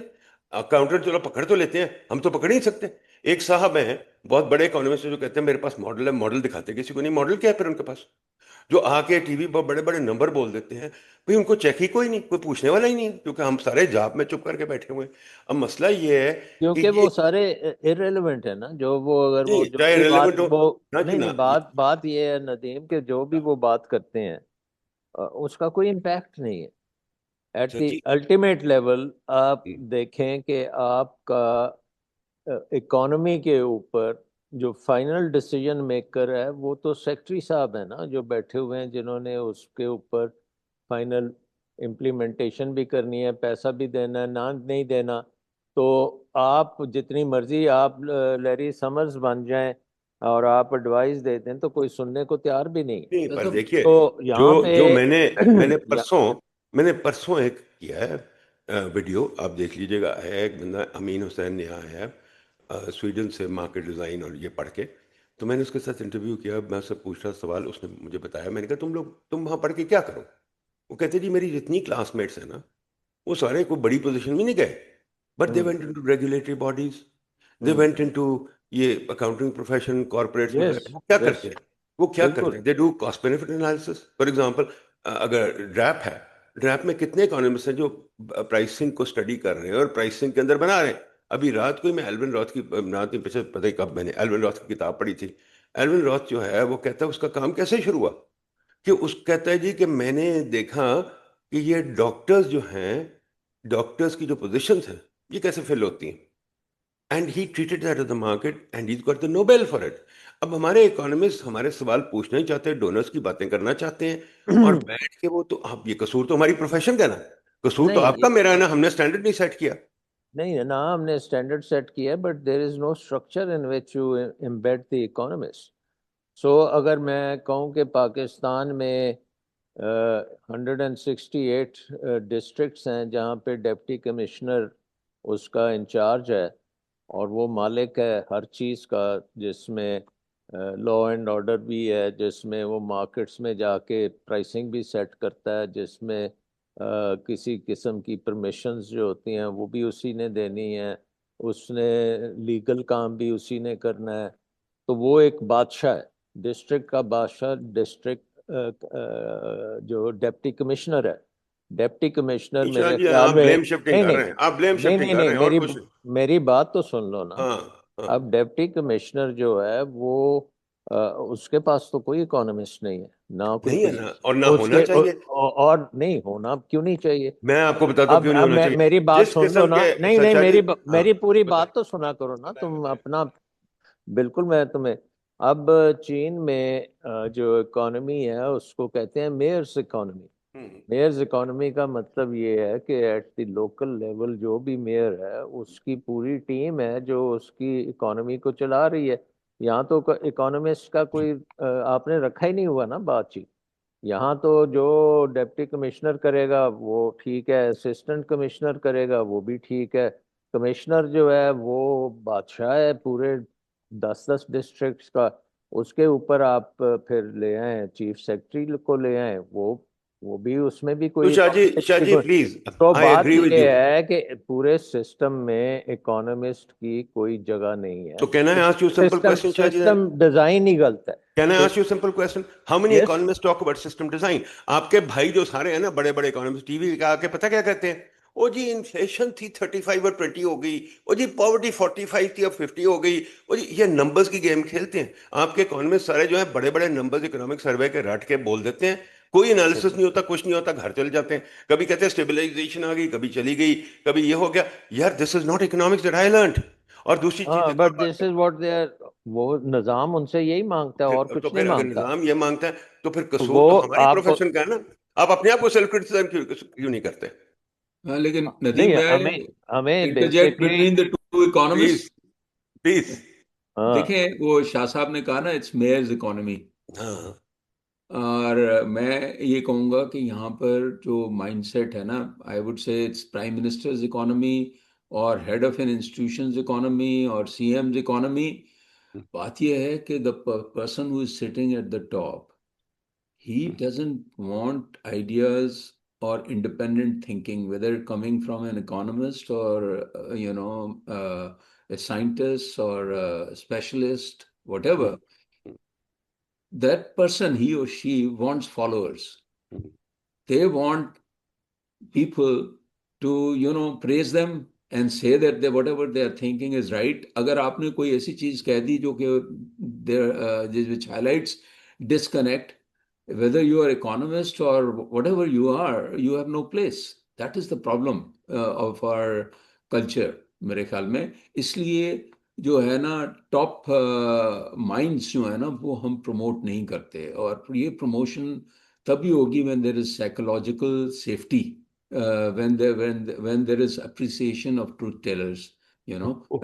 اکاؤنٹنٹ چلو پکڑ تو لیتے ہیں، ہم تو پکڑ ہی نہیں سکتے۔ ایک صاحب ہیں بہت بڑے اکانومسٹ جو کہتے ہیں میرے پاس ماڈل ہے، ماڈل دکھاتے کسی کو نہیں، ماڈل کیا ہے پھر ان کے پاس؟ جو آ کے ٹی وی پر بڑے بڑے نمبر بول دیتے ہیں، بھئی ان کو چیک ہی کوئی نہیں، کوئی پوچھنے والا ہی نہیں ہے، کیونکہ ہم سارے جاب میں چپ کر کے بیٹھے ہوئے ہیں۔ اب مسئلہ یہ ہے کہ کیونکہ یہ، وہ سارے ارریلیونٹ ہے نا، جو وہ اگر جی وہ جو چاہے بھی بات ریلیونٹ ہو، وہ، نہ جی نہیں نہ، نہیں، بات یہ ہے ندیم کہ جو بھی وہ بات کرتے ہیں اس کا کوئی امپیکٹ نہیں ہے۔ ایٹ اچھا دی جی، الٹیمیٹ لیول آپ دیکھیں کہ آپ کا اکانومی کے اوپر جو فائنل ڈیسیجن میکر ہے وہ تو سیکٹری صاحب ہیں نا، جو بیٹھے ہوئے ہیں، جنہوں نے اس کے اوپر فائنل امپلیمنٹیشن بھی کرنی ہے، پیسہ بھی دینا ہے، نہ نہیں دینا، تو آپ جتنی مرضی آپ لیری سمرز بن جائیں اور آپ ایڈوائز دیتے ہیں تو کوئی سننے کو تیار بھی نہیں ہے۔ نہیں، پر دیکھیے تو جو یہاں پہ جو میں نے پرسوں ایک کیا ہے ویڈیو، آپ دیکھ لیجئے گا، ہے ایک بندہ امین حسین نے آیا ہے سویڈن سے، مارکیٹ ڈیزائن اور یہ پڑھ کے، تو میں نے اس کے ساتھ انٹرویو کیا، میں اس سے پوچھ رہا سوال، اس نے مجھے بتایا، میں نے کہا تم وہاں پڑھ کے کیا کرو؟ وہ کہتے جی میری جتنی کلاس میٹس ہیں نا وہ سارے کوئی بڑی پوزیشن میں نہیں گئے، but they went into regulatory bodies, they went into یہ اکاؤنٹنگ پروفیشن، کارپوریٹس یس وغیرہ۔ وہ کیا یس کرتے ہیں؟ وہ کیا بالکل، کرتے ہیں؟ They do cost benefit analysis. For example, اگر ڈریپ ہے، ڈریپ میں کتنے اکانومسٹ ہیں جو پرائسنگ کو اسٹڈی کر رہے ہیں اور پرائسنگ کے اندر بنا رہے ہیں؟ ابھی رات کو ہی میں ایلون راتھ کی، رات میں پیچھے پتہ ہی کب میں نے ایلون راتھ کی کتاب پڑھی تھی۔ ایلون راتھ جو ہے وہ کہتا ہے اس کا کام کیسے شروع ہوا، کہ اس کہتا ہے جی کہ میں نے دیکھا کہ یہ ڈاکٹرز جو ہیں، ڈاکٹرز کی جو پوزیشنز ہیں یہ کیسے فل ہوتی ہیں، and he treated that as the market and has got the Nobel for it. اب ہمارے اکانومسٹ ہمارے سوال پوچھنا ہی چاہتے ہیں، ڈونرز کی باتیں کرنا چاہتے ہیں، اور بیٹھ کے وہ تو اب یہ قصور تو ہماری پروفیشن کا ہے نا، قصور تو آپ کا نہیں میرا ہے نا، ہم نے اسٹینڈرڈ نہیں سیٹ کیا۔ نہیں نہ ہم نے اسٹینڈرڈ سیٹ کیا ہے، but there is no structure in which you embed the economist. So اگر میں کہوں کہ پاکستان میں 168 ڈسٹرکٹس ہیں جہاں پہ ڈپٹی کمشنر اس کا انچارج ہے، اور وہ مالک ہے ہر چیز کا، جس میں لا اینڈ آرڈر بھی ہے، جس میں وہ مارکیٹس میں جا کے پرائسنگ بھی سیٹ کرتا ہے، جس میں کسی قسم کی پرمیشنز جو ہوتی ہیں وہ بھی اسی نے دینی ہے، اس نے لیگل کام بھی اسی نے کرنا ہے، تو وہ ایک بادشاہ ہے، ڈسٹرکٹ کا بادشاہ، ڈسٹرکٹ جو ڈپٹی کمشنر ہے، ڈپٹی کمشنر شاہ میرے جی خیال آپ میں، بلیم شفٹنگ نہیں کر نہیں رہے ہیں، آپ بلیم نہیں شفٹنگ نہیں کر رہے نہیں، ہیں اور کچھ نہیں۔ میری بات تو سن لو نا۔ ہاں ہاں، اب ڈپٹی کمشنر جو ہے وہ اس کے پاس تو کوئی اکانومسٹ نہیں ہے، نہ کوئی نہیں ہے نا، اور نہ اس ہونا کے چاہیے۔ اور نہیں ہونا کیوں نہیں چاہیے؟ میں آپ کو بتاتا ہوں کیوں نہیں اب ہونا چاہیے۔ میری بات جس سن لو قسم نا، کے نہیں نہیں، سچا جی، ہاں میری پوری بتائیں بات تو سنا کرو نا بتائیں تم بتائیں۔ اپنا۔ بالکل میں تمہیں، اب چین میں جو اکانومی ہے اس کو کہتے ہیں میئرس اکانومی۔ ہوں، میئرز اکانومی کا مطلب یہ ہے کہ ایٹ دی لوکل لیول جو بھی میئر ہے اس کی پوری ٹیم ہے جو اس کی اکانومی کو چلا رہی ہے۔ یہاں تو اکانومسٹ کا کوئی آپ نے رکھا ہی نہیں ہوا نا بات چیت۔ یہاں تو جو ڈپٹی کمشنر کرے گا وہ ٹھیک ہے، اسسٹنٹ کمشنر کرے گا وہ بھی ٹھیک ہے، کمشنر جو ہے وہ بادشاہ ہے پورے 10 ڈسٹرکٹس کا۔ اس کے اوپر آپ پھر لے آئیں چیف سیکرٹری کو، لے آئیں، وہ بھی اس میں بھی تو کوئی شاہ جی پلیز، تو آئی بات ایگری ود یہ یو۔ ہے کہ پورے سسٹم میں اکانومسٹ کی کوئی جگہ نہیں ہے۔ تو can I ask you simple system question Shah ji? System design ہی غلط کین آئی ہے۔ Ask you simple question? How many yes, economist talk about system design? آپ کے بھائی جو سارے ہیں نا بڑے بڑے اکانومسٹ، ٹی وی پہ آ کے پتہ کیا کہتے ہیں؟ او جی انفلیشن تھی 35 اور 20 ہو گئی، او جی پاورٹی 45 تھی اب 50 ہو گئی، او جی یہ نمبرز کی گیم کھیلتے ہیں۔ آپ کے اکانومسٹ سارے جو ہیں بڑے بڑے نمبرز اکنامک سروے کے رٹ کے بول دیتے ہیں، کوئی انالیسس نہیں ہوتا، کچھ نہیں ہوتا، گھر چل جاتے ہیں۔ کبھی کہتے ہیں اسٹیبلائزیشن آ گئی، کبھی چلی گئی، کبھی یہ ہو گیا۔ یار this is not economics that I learned. اور دوسری چیز ہاں، ایک اور بٹ بات دس از واٹ دے آر، وہ نظام ان سے یہی مانگتا ہے اور تو کچھ نہیں پھر اگر مانگتا۔ نظام یہ مانگتا ہے تو پھر قصور وہ تو ہماری آپ پروفیشن کا ہے نا۔ آپ اپنے آپ کو سیلف کرٹیسائز کیوں نہیں کرتے؟ ہاں، لیکن ندیم نہیں، میں ہمیں interject basically, between the two please economist. Please. ہاں دیکھیں وہ شاہ صاحب نے کہا نا اٹس میئرز اکانومی، ہاں اور میں یہ کہوں گا کہ یہاں پر جو مائنڈ سیٹ ہے نا، I would say it's prime minister's economy اور head of an institution's economy اور سی ایمز اکانومی۔ بات یہ ہے کہ the person who is sitting at the top, he doesn't want ideas or independent thinking, whether coming from an economist or a scientist or a specialist, whatever. That person, he or she wants followers. They want people to praise them and say that whatever they are thinking is right. اگر آپ نے کوئی ایسی چیز کہہ دی جو کہ which highlights disconnect, whether you are economist or whatever you are, you have no place. That is the problem of our culture میرے خیال میں۔ اس لیے جو ہے نا ٹاپ مائنڈس جو ہے نا وہ ہم پروموٹ نہیں کرتے، اور یہ پروموشن تبھی ہوگی when there is psychological safety, when there is appreciation of truth tellers,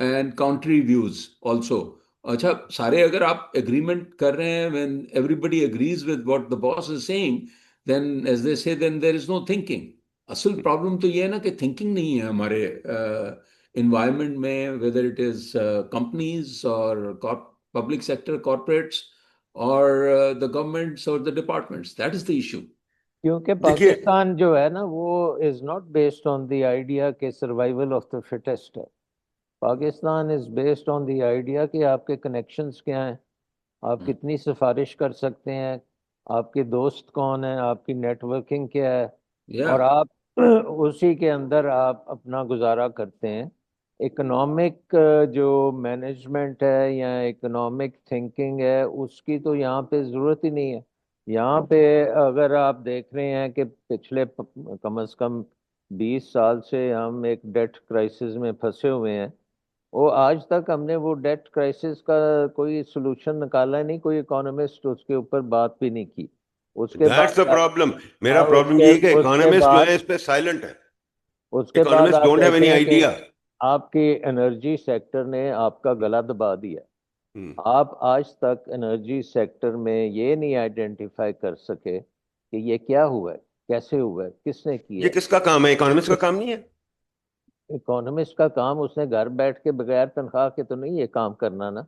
and contrary views also. اچھا سارے اگر آپ agreement کر رہے ہیں, when everybody agrees with what the boss is saying, then as they say, then there is no thinking. اصل problem تو یہ ہے نا کہ thinking نہیں ہے ہمارے environment میں, whether it is companies or public sector corporates or the governments or the departments. That is the issue. کیونکہ دیکھیے پاکستان جو ہے نا وہ is not based on the idea کہ سروائیول آف دا فٹسٹ ہے. Pakistan is based on the idea کہ آپ کے کنیکشنز کیا ہیں, آپ کتنی سفارش کر سکتے ہیں, آپ کے دوست کون ہیں, آپ کی نیٹ ورکنگ کیا ہے, اور Yeah. آپ اسی کے اندر آپ اپنا گزارا کرتے ہیں. اکنامک جو مینجمنٹ ہے یا اکنامک تھنکنگ ہے اس کی تو یہاں پہ ضرورت ہی نہیں ہے. یہاں پہ اگر آپ دیکھ رہے ہیں کہ پچھلے کم از کم 20 سال سے ہم ایک ڈیٹ کرائسس میں پھنسے ہوئے ہیں, وہ آج تک ہم نے وہ ڈیٹ کرائسس کا کوئی سلوشن نکالا نہیں, کوئی اکانومسٹ اس کے اوپر بات بھی نہیں کی. اس کے دیٹس دا بعد پرابلم. میرا اس پرابلم کے یہ ہے کہ اس کے اکانومسٹ جو بعد ہے اس پہ سائلنٹ ہے. اس کے بعد اکانومسٹ آپ ڈونٹ ہیو اینی دیکھیں کہ آئیڈیا. آپ کی انرجی سیکٹر نے آپ کا گلا دبا دیا. آپ آج تک انرجی سیکٹر میں یہ نہیں آئیڈینٹیفائی کر سکے کہ یہ کیا ہوا ہے, کیسے ہوا ہے, کس نے کیا یہ ہے. کس کا کام ہے؟ اکانومسٹ کا کام نہیں ہے. اکانومسٹ کا کام, اس نے گھر بیٹھ کے بغیر تنخواہ کے تو نہیں یہ کام کرنا نا.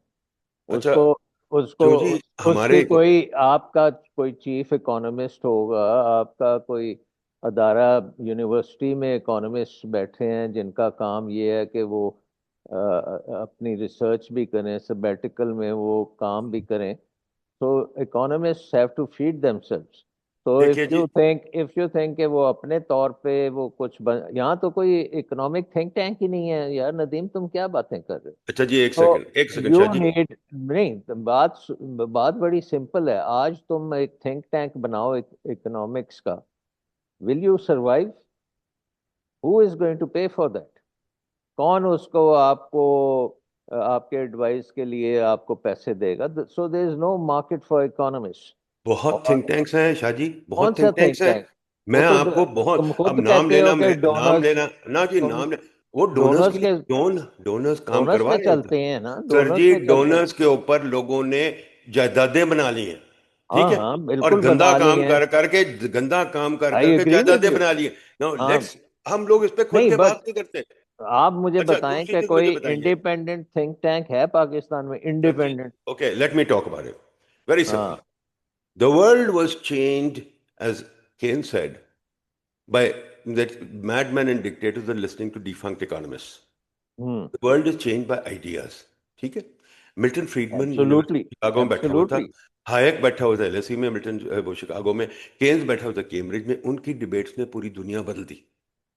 اس اچھا کو اس کو جو جی اس کی ہمارے کوئی, آپ کا کوئی چیف اکانومسٹ ہوگا, آپ کا کوئی ادارہ یونیورسٹی میں اکانومسٹ بیٹھے ہیں جن کا کام یہ ہے کہ وہ اپنی ریسرچ بھی کریں, سبیٹیکل میں وہ کام بھی کریں. تو economists have to feed themselves. تو دیکھیے جی if you think کہ وہ اپنے طور پہ وہ کچھ یہاں تو کوئی اکنامک تھنک ٹینک ہی نہیں ہے یار ندیم, تم کیا باتیں کر رہے ہو. اچھا جی ایک تو second you Shah ji. Need نہیں, بات بڑی سمپل ہے. آج تم ایک تھنک ٹینک بناؤ اکنامکس کا, will you survive? Who is going to pay for that? کون اس کو آپ کو آپ کے ایڈوائس کے لیے آپ کو پیسے دے گا؟ سو دیر is know market for economist. بہت اور تھنک ٹینکس ہیں شاہ جی, کون بہت سا تھنک تھنک ٹینکس ہیں. ٹینک؟ وہ میں تو آپ کو بہت تم اب خود نام کہتے لینا, ہو کہ نام ڈونرز لینا نہ جی, نام لینا. وہ ڈونرز کے ڈونرز لیے کے ڈونرز کام ڈونرز کروا پہ رہے ہیں. چلتے ہیں نا, سر ڈونرز جی پہ چلتے ہیں. ڈونرز کے اوپر لوگوں نے جائیدادیں بنا لی ہیں, ہاں ٹھیک ہے, ہاں اور بالکل گندا بنا لی کام ہیں. کر کر کے گندا کام کر آئی کر کے ایگری ود جائیدادیں یو. بنا لی ہیں. نو ہاں لیٹس, ہم لوگ اس پہ کھل نہیں, کے بٹ بات نہیں کرتے. آپ مجھے اچھا بتائیں دوسری کہ چیز مجھے کوئی بتائیے انڈیپینڈنٹ تھنک ٹینک ہے پاکستان میں, sir ji. Independent? Okay let me talk about it very ہاں simple. The world was changed, as Keynes said, by that madmen and dictators are listening to defunct economists. ہوں The world is changed by ideas. ٹھیک ہے. Milton فریڈمن absolutely, university Chicago میں بیٹھا ہوا تھا, absolutely. Hike بیٹھا ہوا تھا ایل ایس سی میں, ملٹن وہ شکاگو میں, کینز بیٹھا ہوا تھا کیمبرج میں. ان کی ڈبیٹس نے پوری دنیا بدل دی.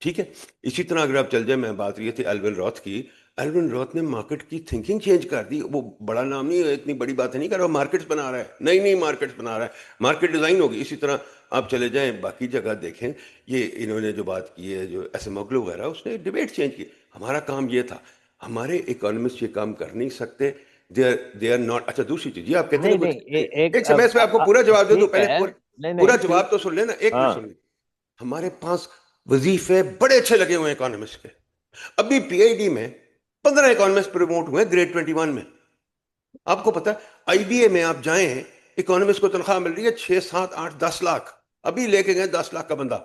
ٹھیک ہے. اسی طرح اگر آپ چل جائیں, میں بات یہ تھی ایلون روتھ کی, ایلون روتھ نے مارکیٹ کی تھنکنگ چینج کر دی. وہ بڑا نام نہیں ہے, اتنی بڑی بات نہیں کر رہا, مارکیٹس بنا رہا ہے, نئی مارکیٹس بنا رہا ہے, مارکیٹ ڈیزائن ہوگی. اسی طرح آپ چلے جائیں باقی جگہ دیکھیں, یہ انہوں نے جو بات کی ہے, جو ایسموگلو وغیرہ, اس نے ڈبیٹ چینج کی. ہمارا کام یہ تھا, ہمارے اکانومسٹ یہ کام کر نہیں سکتے, دے آر ناٹ. اچھا دوسری چیز, یہ آپ کہتے ہیں نہیں نا نہیں, ایک سے میں اس پہ آپ کو پورا جواب دے دوں, ٹھیک پہلے ہے, نہیں پورا نہیں ٹھیک. جواب تو سن لینا, ایک منٹ ہاں سن لیں. ہمارے پاس وظیفے بڑے اچھے لگے ہوئے ہیں اکانومسٹ کے. ابھی پی آئی ڈی میں 15 اکانومسٹ پروموٹ ہوئے گریڈ 21 میں. آپ کو پتا آئی بی اے میں آپ جائیں, اکانومسٹ کو تنخواہ مل رہی ہے 6 7 8 10 لاکھ. ابھی لے کے گئے 10 لاکھ کا بندہ,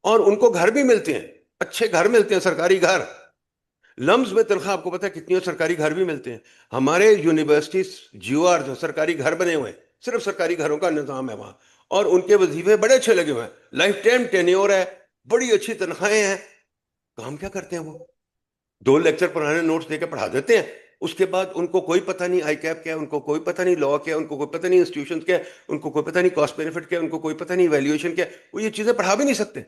اور ان کو گھر بھی ملتے ہیں, اچھے گھر ملتے ہیں, سرکاری گھر. لمز میں تنخواہ آپ کو پتا ہے کتنی, اور سرکاری گھر بھی ملتے ہیں. ہمارے یونیورسٹیز جیو آر جو سرکاری گھر بنے ہوئے ہیں, صرف سرکاری گھروں کا نظام ہے وہاں, اور ان کے وظیفے بڑے اچھے لگے ہوئے ہیں, لائف ٹائم ٹینیور ہے, بڑی اچھی تنخواہیں ہیں. کام کیا کرتے ہیں وہ؟ 2 لیکچر پرانے نوٹس دے کے پڑھا دیتے ہیں. اس کے بعد ان کو کوئی پتہ نہیں آئی کیپ کیا, ان کو کوئی پتہ نہیں لا کیا, ان کو کوئی پتہ نہیں انسٹیٹیوشن کیا, ان کو کوئی پتہ نہیں کاسٹ بینیفٹ کیا, ان کو کوئی پتہ نہیں ویلیویشن کیا. وہ یہ چیزیں پڑھا بھی نہیں سکتے.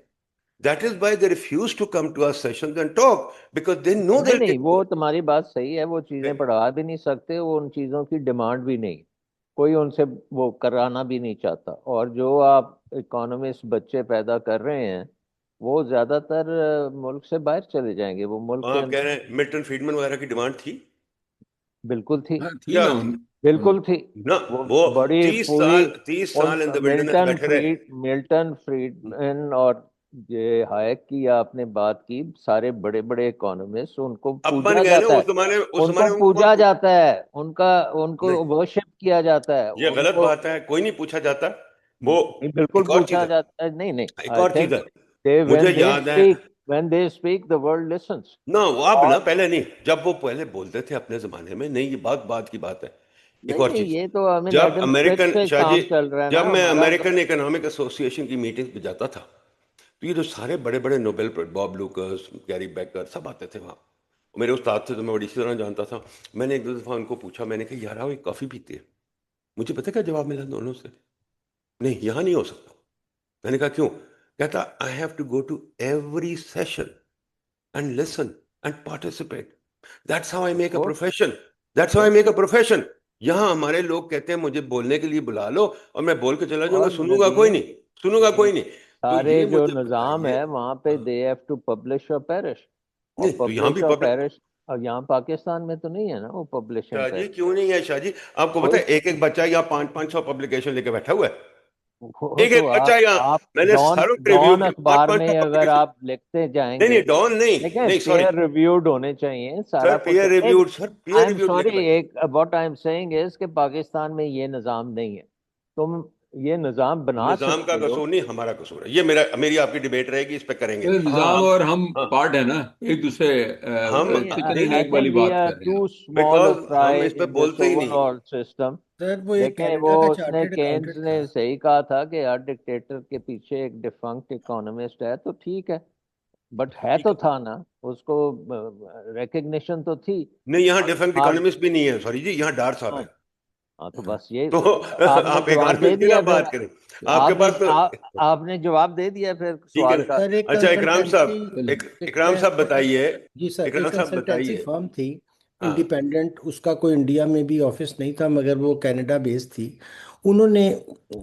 That is why they refuse to come to our sessions and talk, because they know نہیں they'll نہیں, get وہ تمہاری بات صحیح ہے, وہ چیزیں پڑھا بھی نہیں سکتے, وہ ان چیزوں کی ڈیمانڈ بھی نہیں, کوئی ان سے وہ کرانا بھی نہیں چاہتا. اور جو آپ اکانومسٹ بچے پیدا کر رہے ہیں وہ زیادہ تر ملک سے باہر چلے جائیں گے. وہ ملک کے آپ کہہ رہے ہیں ملٹن فریڈمن وغیرہ کی ڈیمانڈ تھی. بالکل تھی، ہاں تھی کیا نا بالکل تھی. نا وہ وہ بڑی 30 پوری سال 30 سال ان دا ولڈرنس بیٹھے رہے. ملٹن فریڈمین اور یہ ہائیک کی آپ نے بات کی، سارے بڑے بڑے اکانومسٹ، ان کو اب پوجا بن گئے نا جاتا ہے، اس زمانے ان کو میں پوجا کون جاتا ہے، ان کو نہیں، ورشپ کیا جاتا ہے، یہ ان غلط کو بات ہے، کوئی نہیں پوچھا جاتا. وہ بالکل ایک اور چیز پوچھا ہے، جاتا ہے. نہیں نہیں، ایک آئی اور چیز تھنک ہے، مجھے یاد ہے when they speak the world listens. نہ اب اور نہ پہلے نہیں، جب وہ پہلے بولتے تھے اپنے زمانے میں نہیں، یہ بات کی بات ہے. ایک نہیں اور نہیں، چیز، یہ تو آئی جب ایڈم اسمتھ امریکن سے شاہ جی، کام چل رہا ہے جب نا میں ہمارا. امریکن اکنامک ایسوسیشن کی میٹنگ پہ جاتا تھا تو یہ جو سارے بڑے بڑے نوبل، باب لوکس، گیری بیکر، سب آتے تھے وہاں. میرے استاد تھے تو میں بڑی اچھی طرح جانتا تھا. میں نے ایک دو دفعہ ان کو پوچھا، میں نے کہا یار آؤ ایک کافی پیتے ہیں. مجھے پتہ کیا جواب ملا دونوں سے؟ نہیں یہاں نہیں ہو سکتا. میں نے کہا کیوں؟ کہتا I have to go to every session and listen and participate. That's how I make a profession. That's how I make a profession. یہاں ہمارے لوگ کہتے ہیں مجھے بولنے کے لیے بلا لو اور میں بول کے چلا جاؤں گا، اور سنوں گا کوئی نہیں، سنوں گا کوئی نہیں. تو سارے یہ جو مجھے نظام بتائیے. ہے وہاں پہ دے ہیو ٹو پبلش اور پیرش، اور نہیں تو یہاں پبلش بھی اور پبلک. پیرش. اور یہاں پاکستان میں تو نہیں ہے نا وہ publish and Shah ji perish. کیوں نہیں ہے شاہ جی؟ آپ کو پتا ہے ایک ایک بچہ یہاں 500 پبلیکیشن لے کے بیٹھا ہوا ہے. وہ ایک تو ایک بچہ یہاں آپ میں نے ساروں ریویو ڈان کی اخبار 500 میں اگر پبلیکیشن. آپ لکھتے جائیں نہیں گے، نہیں ڈون نہیں، دیکھیں نہیں سوری پیئر ریویوڈ ہونے چاہیے سر، سارا کچھ. Peer reviewed, sir peer I am reviewed لے کے سوری، بیٹھے. ایک what I am seeing is کہ پاکستان میں یہ نظام نہیں ہے. تم یہ نظام بنا نظام کا سکتے ہو. قصور نہیں، ہمارا قصور ہے. یہ میری آپ کی ڈیبیٹ رہے گی، اس پہ کریں گے. نظام ہاں اور ہم ہاں پارٹ ہے نا ایک دوسرے ہم نہیں، چکن اینڈ نہیں آئی ایگ والی تھنک وی بات آر کر رہے ہیں ٹو آپ. اسمال بیکاز آف ہم فرائی اس پہ ان دس بولتے ہی اوور نہیں. All system. سر وہ ایک دیکھیں کینیڈا وہ کا اس نے چارٹرڈ کینز اکاؤنٹنٹ نے تھا. صحیح کہا تھا کہ ہر ڈکٹیٹر کے پیچھے ایک ڈیفنکٹ اکانومسٹ ہے، تو ٹھیک ہے، بٹ ہے ٹھیک تو ہے، تھا نا، اس کو ریکگنیشن تو تھی. نہیں یہاں اور ڈیفنس آج اکانومسٹ بھی نہیں ہے، سوری جی، یہاں ڈار صاحب ہاں ہے. ہاں، تو بس یہ تو آپ نے آپ جواب دے اکانومسٹ کی نہ دیا پھر. بات کریں. آپ کے پاس تو آپ نے جواب دے دیا پھر ٹھیک ہے سوال نا. کا. سر ایک اچھا اکرام صاحب، کنسلٹنسی اکرام صاحب بتائیے، جی سر، ایک اکرام صاحب کنسلٹنسی بتائیے. فرم تھی ہاں انڈیپینڈنٹ، اس کا کوئی انڈیا میں بھی آفس نہیں تھا مگر وہ کینیڈا بیس تھی. انہوں نے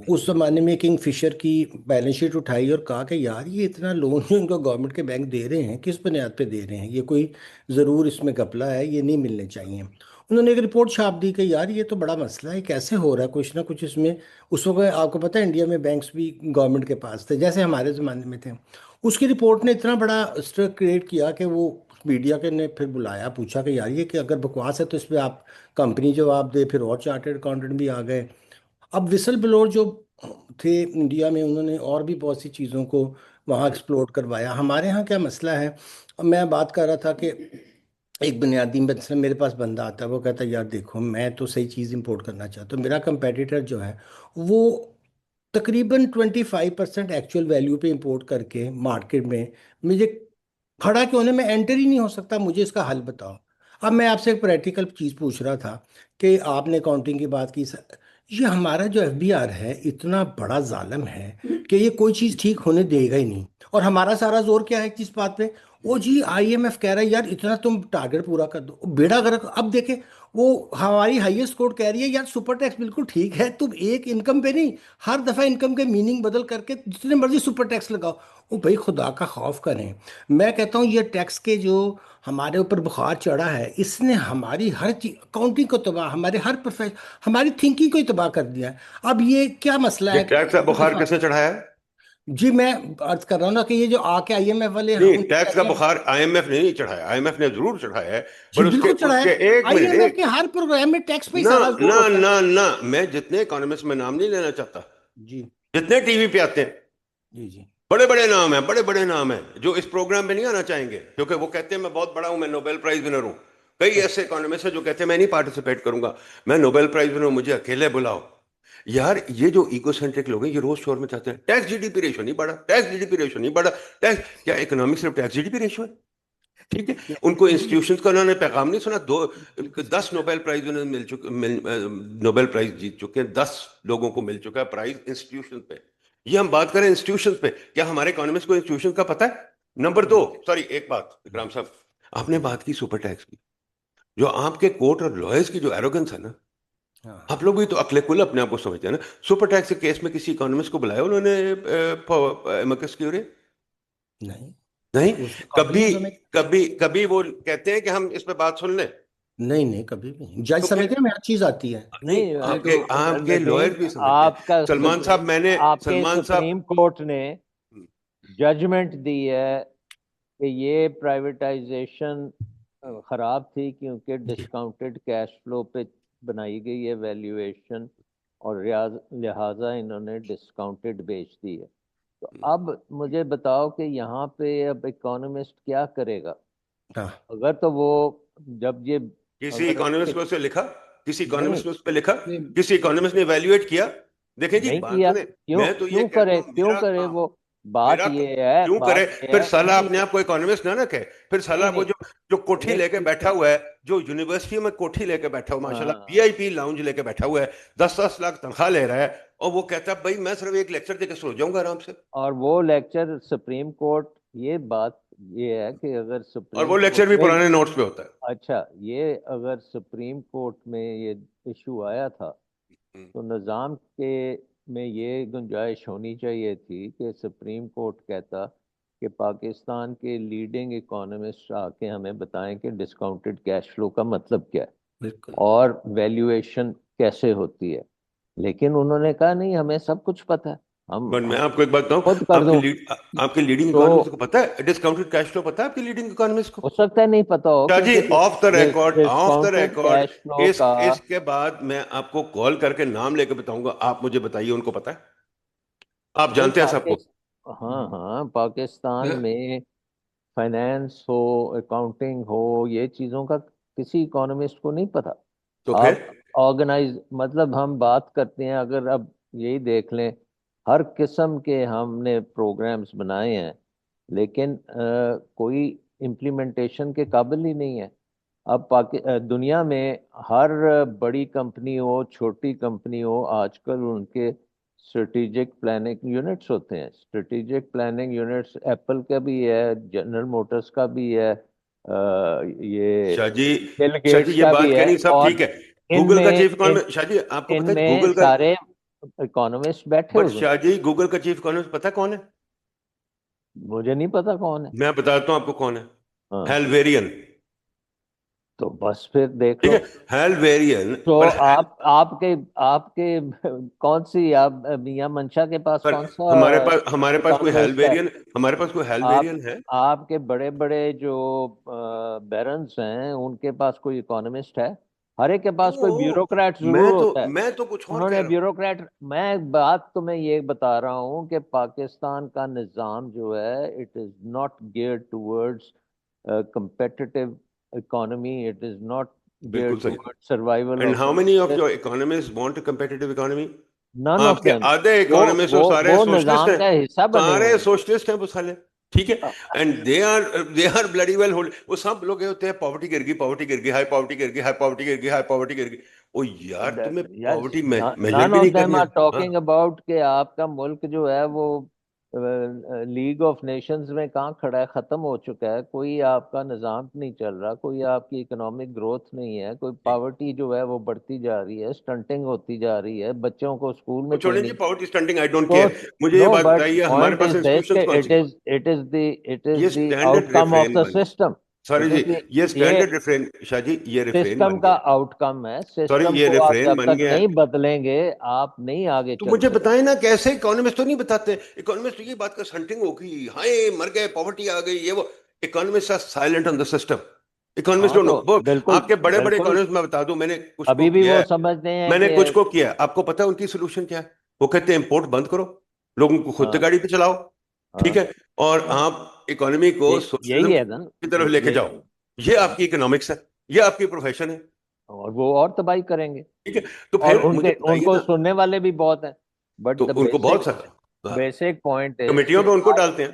اس زمانے میں کنگ فشر کی بیلنس شیٹ اٹھائی اور کہا کہ یار یہ اتنا لون جو ان کو گورنمنٹ کے بینک دے رہے ہیں کس بنیاد پہ دے رہے ہیں، یہ کوئی ضرور اس میں گھپلا ہے، یہ نہیں ملنے چاہیے. انہوں نے ایک رپورٹ چھاپ دی کہ یار یہ تو بڑا مسئلہ ہے، کیسے ہو رہا ہے، کچھ نہ کچھ اس میں. اس وقت آپ کو پتہ ہے انڈیا میں بینکس بھی گورنمنٹ کے پاس تھے جیسے ہمارے زمانے میں تھے. اس کی رپورٹ نے اتنا بڑا اسٹرک کریٹ کیا کہ وہ میڈیا کے نے پھر بلایا، پوچھا کہ یار یہ کہ اگر بکواس ہے تو اس پہ آپ کمپنی جواب دے. پھر اور چارٹرڈ اکاؤنٹنٹ بھی آ گئے. اب وسل بلور جو تھے انڈیا میں، انہوں نے اور بھی بہت سی چیزوں کو وہاں ایکسپلور کروایا. ہمارے ہاں کیا مسئلہ ہے، اب میں بات کر رہا تھا کہ ایک بنیادی مثلا میرے پاس بندہ آتا ہے، وہ کہتا ہے یار دیکھو میں تو صحیح چیز امپورٹ کرنا چاہتا ہوں، میرا کمپیٹیٹر جو ہے وہ تقریباً 25% ایکچوئل ویلیو پہ امپورٹ کر کے مارکیٹ میں مجھے کھڑا کیوں نہیں، میں انٹر ہی نہیں ہو سکتا، مجھے اس کا حل بتاؤ. اب میں آپ سے ایک پریکٹیکل چیز پوچھ رہا تھا کہ آپ نے اکاؤنٹنگ کی بات کی. یہ ہمارا جو ایف بی آر ہے اتنا بڑا ظالم ہے کہ یہ کوئی چیز ٹھیک ہونے دے گا ہی نہیں. اور ہمارا سارا زور کیا ہے کس بات پہ، وہ جی آئی ایم ایف کہہ رہا ہے یار اتنا تم ٹارگیٹ پورا کر دو، بیڑا گرک. اب دیکھیں وہ ہماری ہائیسٹ کورٹ کہہ رہی ہے یار سپر ٹیکس بالکل ٹھیک ہے، تم ایک انکم پہ نہیں، ہر دفعہ انکم کے میننگ بدل کر کے جتنے مرضی سپر ٹیکس لگاؤ. وہ بھائی خدا کا خوف کریں. میں کہتا ہوں یہ ٹیکس کے جو ہمارے اوپر بخار چڑھا ہے اس نے ہماری ہر چیز اکاؤنٹنگ کو تباہ، ہمارے ہر پروفیشن، ہماری تھنکنگ کو ہی تباہ کر دیا ہے. اب یہ کیا مسئلہ یہ ہے کہ ٹیکس کا بخار کس نے چڑھایا ہے؟ جی میں عرض کر رہا ہوں نا کہ یہ جو آ کے آئی ایم ایف والے ان نہیں کو ٹیکس کا کہتے ہیں بخار آئی ایم ایف نے نہیں چڑھایا، آئی ایم ایف نے ضرور چڑھایا ہے، جی پر بالکل چڑھا اس ہے. کے ایک آئی منٹ ایم ایف ایک کے ہر پروگرام میں ٹیکس پہ ہی نہ سارا زور نہ ہوتا ہے. نہ نہ میں جتنے اکانومسٹ میں نام نہیں لینا چاہتا، جی جتنے ٹی وی پہ آتے ہیں جی جی بڑے بڑے نام ہیں، بڑے بڑے نام ہیں جو اس پروگرام پہ نہیں آنا چاہیں گے کیونکہ وہ کہتے ہیں میں بہت بڑا ہوں، میں نوبیل پرائز ونر ہوں. کئی ایسے اکانومسٹ ہیں جو کہتے ہیں میں نہیں پارٹیسپیٹ کروں گا، میں نوبیل پرائز ونر ہوں، مجھے اکیلے بلاؤ. یار یہ جو ایگو سینٹرک لوگ ہیں یہ روز شور میں چاہتے ہیں ٹیکس جی ڈی پی ریشو نہیں بڑھا، ٹیکس جی ڈی پی ریشو نہیں بڑھا. ٹیکس کیا اکنامکس صرف ٹیکس جی ڈی پی ریشو ہے؟ ٹھیک ہے، ان کو انسٹیٹیوشنز کا انہوں نے پیغام نہیں سنا. 10 نوبیل پرائز انہیں مل چکے، نوبیل پرائز جیت چکے ہیں، 10 لوگوں کو مل چکا ہے پرائز انسٹیٹیوشن پہ. یہ ہم بات کریں انسٹیٹیوشن پہ، کیا ہمارے اکانومسٹ کو انسٹیٹیوشن کا پتہ ہے؟ نمبر 2 سوری ایک بات اکرام صاحب، آپ نے بات کی سپر ٹیکس کی، جو آپ کے کورٹ اور لائرز کی جو ایروگنس ہے نا، ہاں آپ لوگ بھی تو عقل کل اپنے آپ کو سمجھتے ہیں نا. سپر ٹیکس کے کیس میں کسی اکانومسٹ کو بلایا انہوں نے ایمکس کیورے؟ نہیں نہیں. اس کے قابل کبھی نہیں سمجھ. کبھی کبھی وہ کہتے ہیں کہ ہم اس پہ بات سن لیں. نہیں نہیں کبھی بھی نہیں، جج تو پھر سمجھتے ہیں میں ہر چیز آتی ہے. نہیں، نہیں نہیں آپ کے تو لوئر ندیم، بھی سمجھتے ہیں. آپ کا سلمان صاحب آپ کے سلمان صاحب سپریم کورٹ نے ججمنٹ دی ہے کہ یہ پرائیویٹائزیشن خراب تھی کیونکہ ڈسکاؤنٹڈ کیش فلو پہ بنائی گئی ہے ویلیویشن، اور لہٰذا انہوں نے ڈسکاؤنٹڈ بیچ دی ہے. تو اب مجھے بتاؤ کہ یہاں پہ اب اکانومسٹ کیا کرے گا؟ ہاں اگر تو وہ جب یہ کسی اگر اکانومسٹ کو اس پہ لکھا، کسی نہیں اکانومسٹ نے اس پہ لکھا، نہیں کسی اکانومسٹ نے ایویلویٹ کیا. دیکھیں جی نہیں بات کیا، سنیں، کیوں میں تو یہ کیوں کہتا کرے ہوں کیوں میرا کرے کام، وہ؟ بات میرا یہ ہے کیوں کرے؟ بات یہ پھر ہے سالہ نہیں اپنے آپ کو اکانومسٹ نہ کہے. پھر سالہ وہ نہیں جو کوٹھی لے ایک کے چیز بیٹھا ہوا ہے، جو یونیورسٹی میں کوٹھی لے کے بیٹھا ہوا، ماشاءاللہ ہاں، پی آئی پی لاؤنج لے کے بیٹھا ہوا ہے، 10-10 لاکھ تنخواہ لے رہا ہے، اور وہ کہتا ہے بھائی میں صرف ایک لیکچر دے کے سو جاؤں گا آرام سے. اور وہ لیکچر سپریم کورٹ، یہ بات یہ ہے کہ اگر اور سپریم وہ لیکچر کورٹ بھی میں پرانے نوٹس پہ ہوتا ہے. اچھا یہ اگر سپریم کورٹ میں یہ ایشو آیا تھا تو نظام کے میں یہ گنجائش ہونی چاہیے تھی کہ سپریم کورٹ کہتا کہ پاکستان کے لیڈنگ اکانومسٹ آ کے ہمیں بتائیں کہ ڈسکاؤنٹڈ کیش فلو کا مطلب کیا ہے بالکل. اور ویلیویشن کیسے ہوتی ہے. لیکن انہوں نے کہا نہیں ہمیں سب کچھ پتہ ہے، بٹ میں ہم آپ کو ایک بات بتاؤں، خود کر دوں. آپ کے لیڈنگ تو اکانومسٹ کو پتا ہے ڈسکاؤنٹڈ کیش فلو؟ پتا ہے آپ کے لیڈنگ اکانومسٹ کو؟ ہو سکتا ہے نہیں پتا ہو شاہ جی کیونکہ off the record, off the discounted record, cash flow اس کا اس کے بعد میں آپ کو کال کر کے نام لے کے بتاؤں گا، آپ مجھے بتائیے ان کو پتا ہے؟ آپ نہیں جانتے ہیں سب کو؟ ہاں ہاں پاکستان میں میں فائنینس ہو اکاؤنٹنگ ہو یہ چیزوں کا کسی اکانومسٹ کو نہیں پتا. تو پھر آپ آرگنائز مطلب ہم بات کرتے ہیں، اگر اب یہی دیکھ لیں ہر قسم کے ہم نے پروگرامز بنائے ہیں لیکن کوئی امپلیمنٹیشن کے قابل ہی نہیں ہے. اب دنیا میں ہر بڑی کمپنی ہو چھوٹی کمپنی ہو آج کل ان کے اسٹریٹجک پلاننگ یونٹس ہوتے ہیں. اسٹریٹجک پلاننگ یونٹس ایپل کا بھی ہے، جنرل موٹرز کا بھی ہے، یہ شاہ جی، بل شاہ جی گیٹس یہ کا بات بھی ہے. کہنی سب اور ٹھیک ہے. ان گوگل کا میں چیف اکانومسٹ، شاہ جی آپ کو پتا ان ہے میں گوگل کا، سارے اکانومسٹ بیٹھے بٹ ہوئے ہیں. شاہ جی گوگل کا چیف اکانومسٹ پتا کون ہے؟ مجھے نہیں پتا کون ہے. میں بتاتا ہوں آپ کو کون ہے. ہاں ہیل ویرین. تو بس پھر دیکھ ٹھیک لو. ہے، ہیل ویرین تو پر آپ کے کون سی آپ میاں منشا کے پاس پر کون سا ہمارے پاس کوئی ہیل اکانومسٹ ہے؟ ویرین، ہمارے پاس کوئی ہیل آپ ویرین ہے؟ آپ کے بڑے بڑے جو بیرنس ہیں ان کے پاس کوئی اکانومسٹ ہے؟ ہر ایک کے پاس کوئی کیوں؟ بیوروکریٹ میں ضرور تو ہوتا ہے. میں تو کچھ اور انہوں کہہ نے رہا ہوں. بیوروکریٹ، میں بات تمہیں یہ بتا رہا ہوں کہ پاکستان کا نظام جو ہے it is not geared towards competitive economy, it is not بالکل geared صحیح. towards survival and of how the many of fittest. Your economist want a competitive economy? None آپ of کے them. آدھے وہ اکانومسٹ وہ سارے وہ سوشلسٹ نظام ہیں، کا حصہ بنے سارے ہوئے ہیں. سوشلسٹ ہیں وہ سالے. ٹھیک ہے، and they are bloody well hold. وہ سب لوگ یہ ہوتے ہیں پاورٹی گر گئی، پاورٹی گر گئی، ہائی پاورٹی گر گئی، ہائی پاورٹی گر گئی، ہائی پاورٹی گر گئی. او یار تمہیں Yes, پاورٹی میجر none بھی of نہیں them کرنی ہے. are ہاں talking about کہ آپ کا ملک جو ہے وہ لیگ آف نیشنز میں کہاں کھڑا ہے، ختم ہو چکا ہے. کوئی آپ کا نظام نہیں چل رہا، کوئی آپ کی اکنامک گروتھ نہیں ہے، کوئی پاورٹی جو ہے وہ بڑھتی جا رہی ہے، سٹنٹنگ ہوتی جا رہی ہے، بچوں کو اسکول وہ میں کوئی چھوڑیں جی نہیں. پاورٹی اسٹنٹنگ آئی ڈونٹ تو کیئر. مجھے یہ نو بات بٹ بتائیے ہمارے پوائنٹ پاس از دس انسٹیٹیوشنز کہ کون سی ہیں؟ اٹ یہ is the out standard come of reference the bin, system. Sorry it جی، از دی یہ یہ اسٹینڈرڈ ریفرین، شاہ جی یہ ریفرین سسٹم بن کا گیا. آؤٹ کم ہے. سوری سسٹم یہ کو آپ ریفرین جب بن تک گیا ہے. نہیں بدلیں گے آپ نہیں آگے تو چل مجھے سکتے. بتائیں نا کیسے؟ اکانومسٹ تو نہیں بتاتے. اکانومسٹ تو یہ بات کا سنٹنگ ہوگی، ہائے مر گئے، پاورٹی آ گئی، یہ وہ. Economists are silent on the system. Economist ہاں ڈونٹ تو نو. بالکل آپ کے بڑے بڑے بالکل اکانومسٹ میں بتا دوں، میں نے کچھ کو ابھی بھی کیا وہ ہے، سمجھتے ہیں میں نے کہ کچھ کو کیا ہے. آپ کو پتا ہے ان کی سولوشن کیا ہے؟ وہ کہتے ہیں امپورٹ بند کرو، لوگوں کو خود ہاں گاڑی پہ چلاؤ. ہاں ٹھیک ہے، اور ہاں آپ اکانومی کو سوشلزم یہی ہے نا کی طرف لے کے یہ جاؤ. یہ آپ کی اکنامکس ہے، یہ آپ کی پروفیشن ہے. اور وہ اور تباہی کریں گے. ٹھیک ہے، تو اور پھر مجھے ان بتائیے کو نا. سننے والے بھی بہت ہیں. بٹ تو دا ان کو بہت سارا بیسک پوائنٹ از کمیٹیوں کہ پہ ان کو آپ ڈالتے ہیں.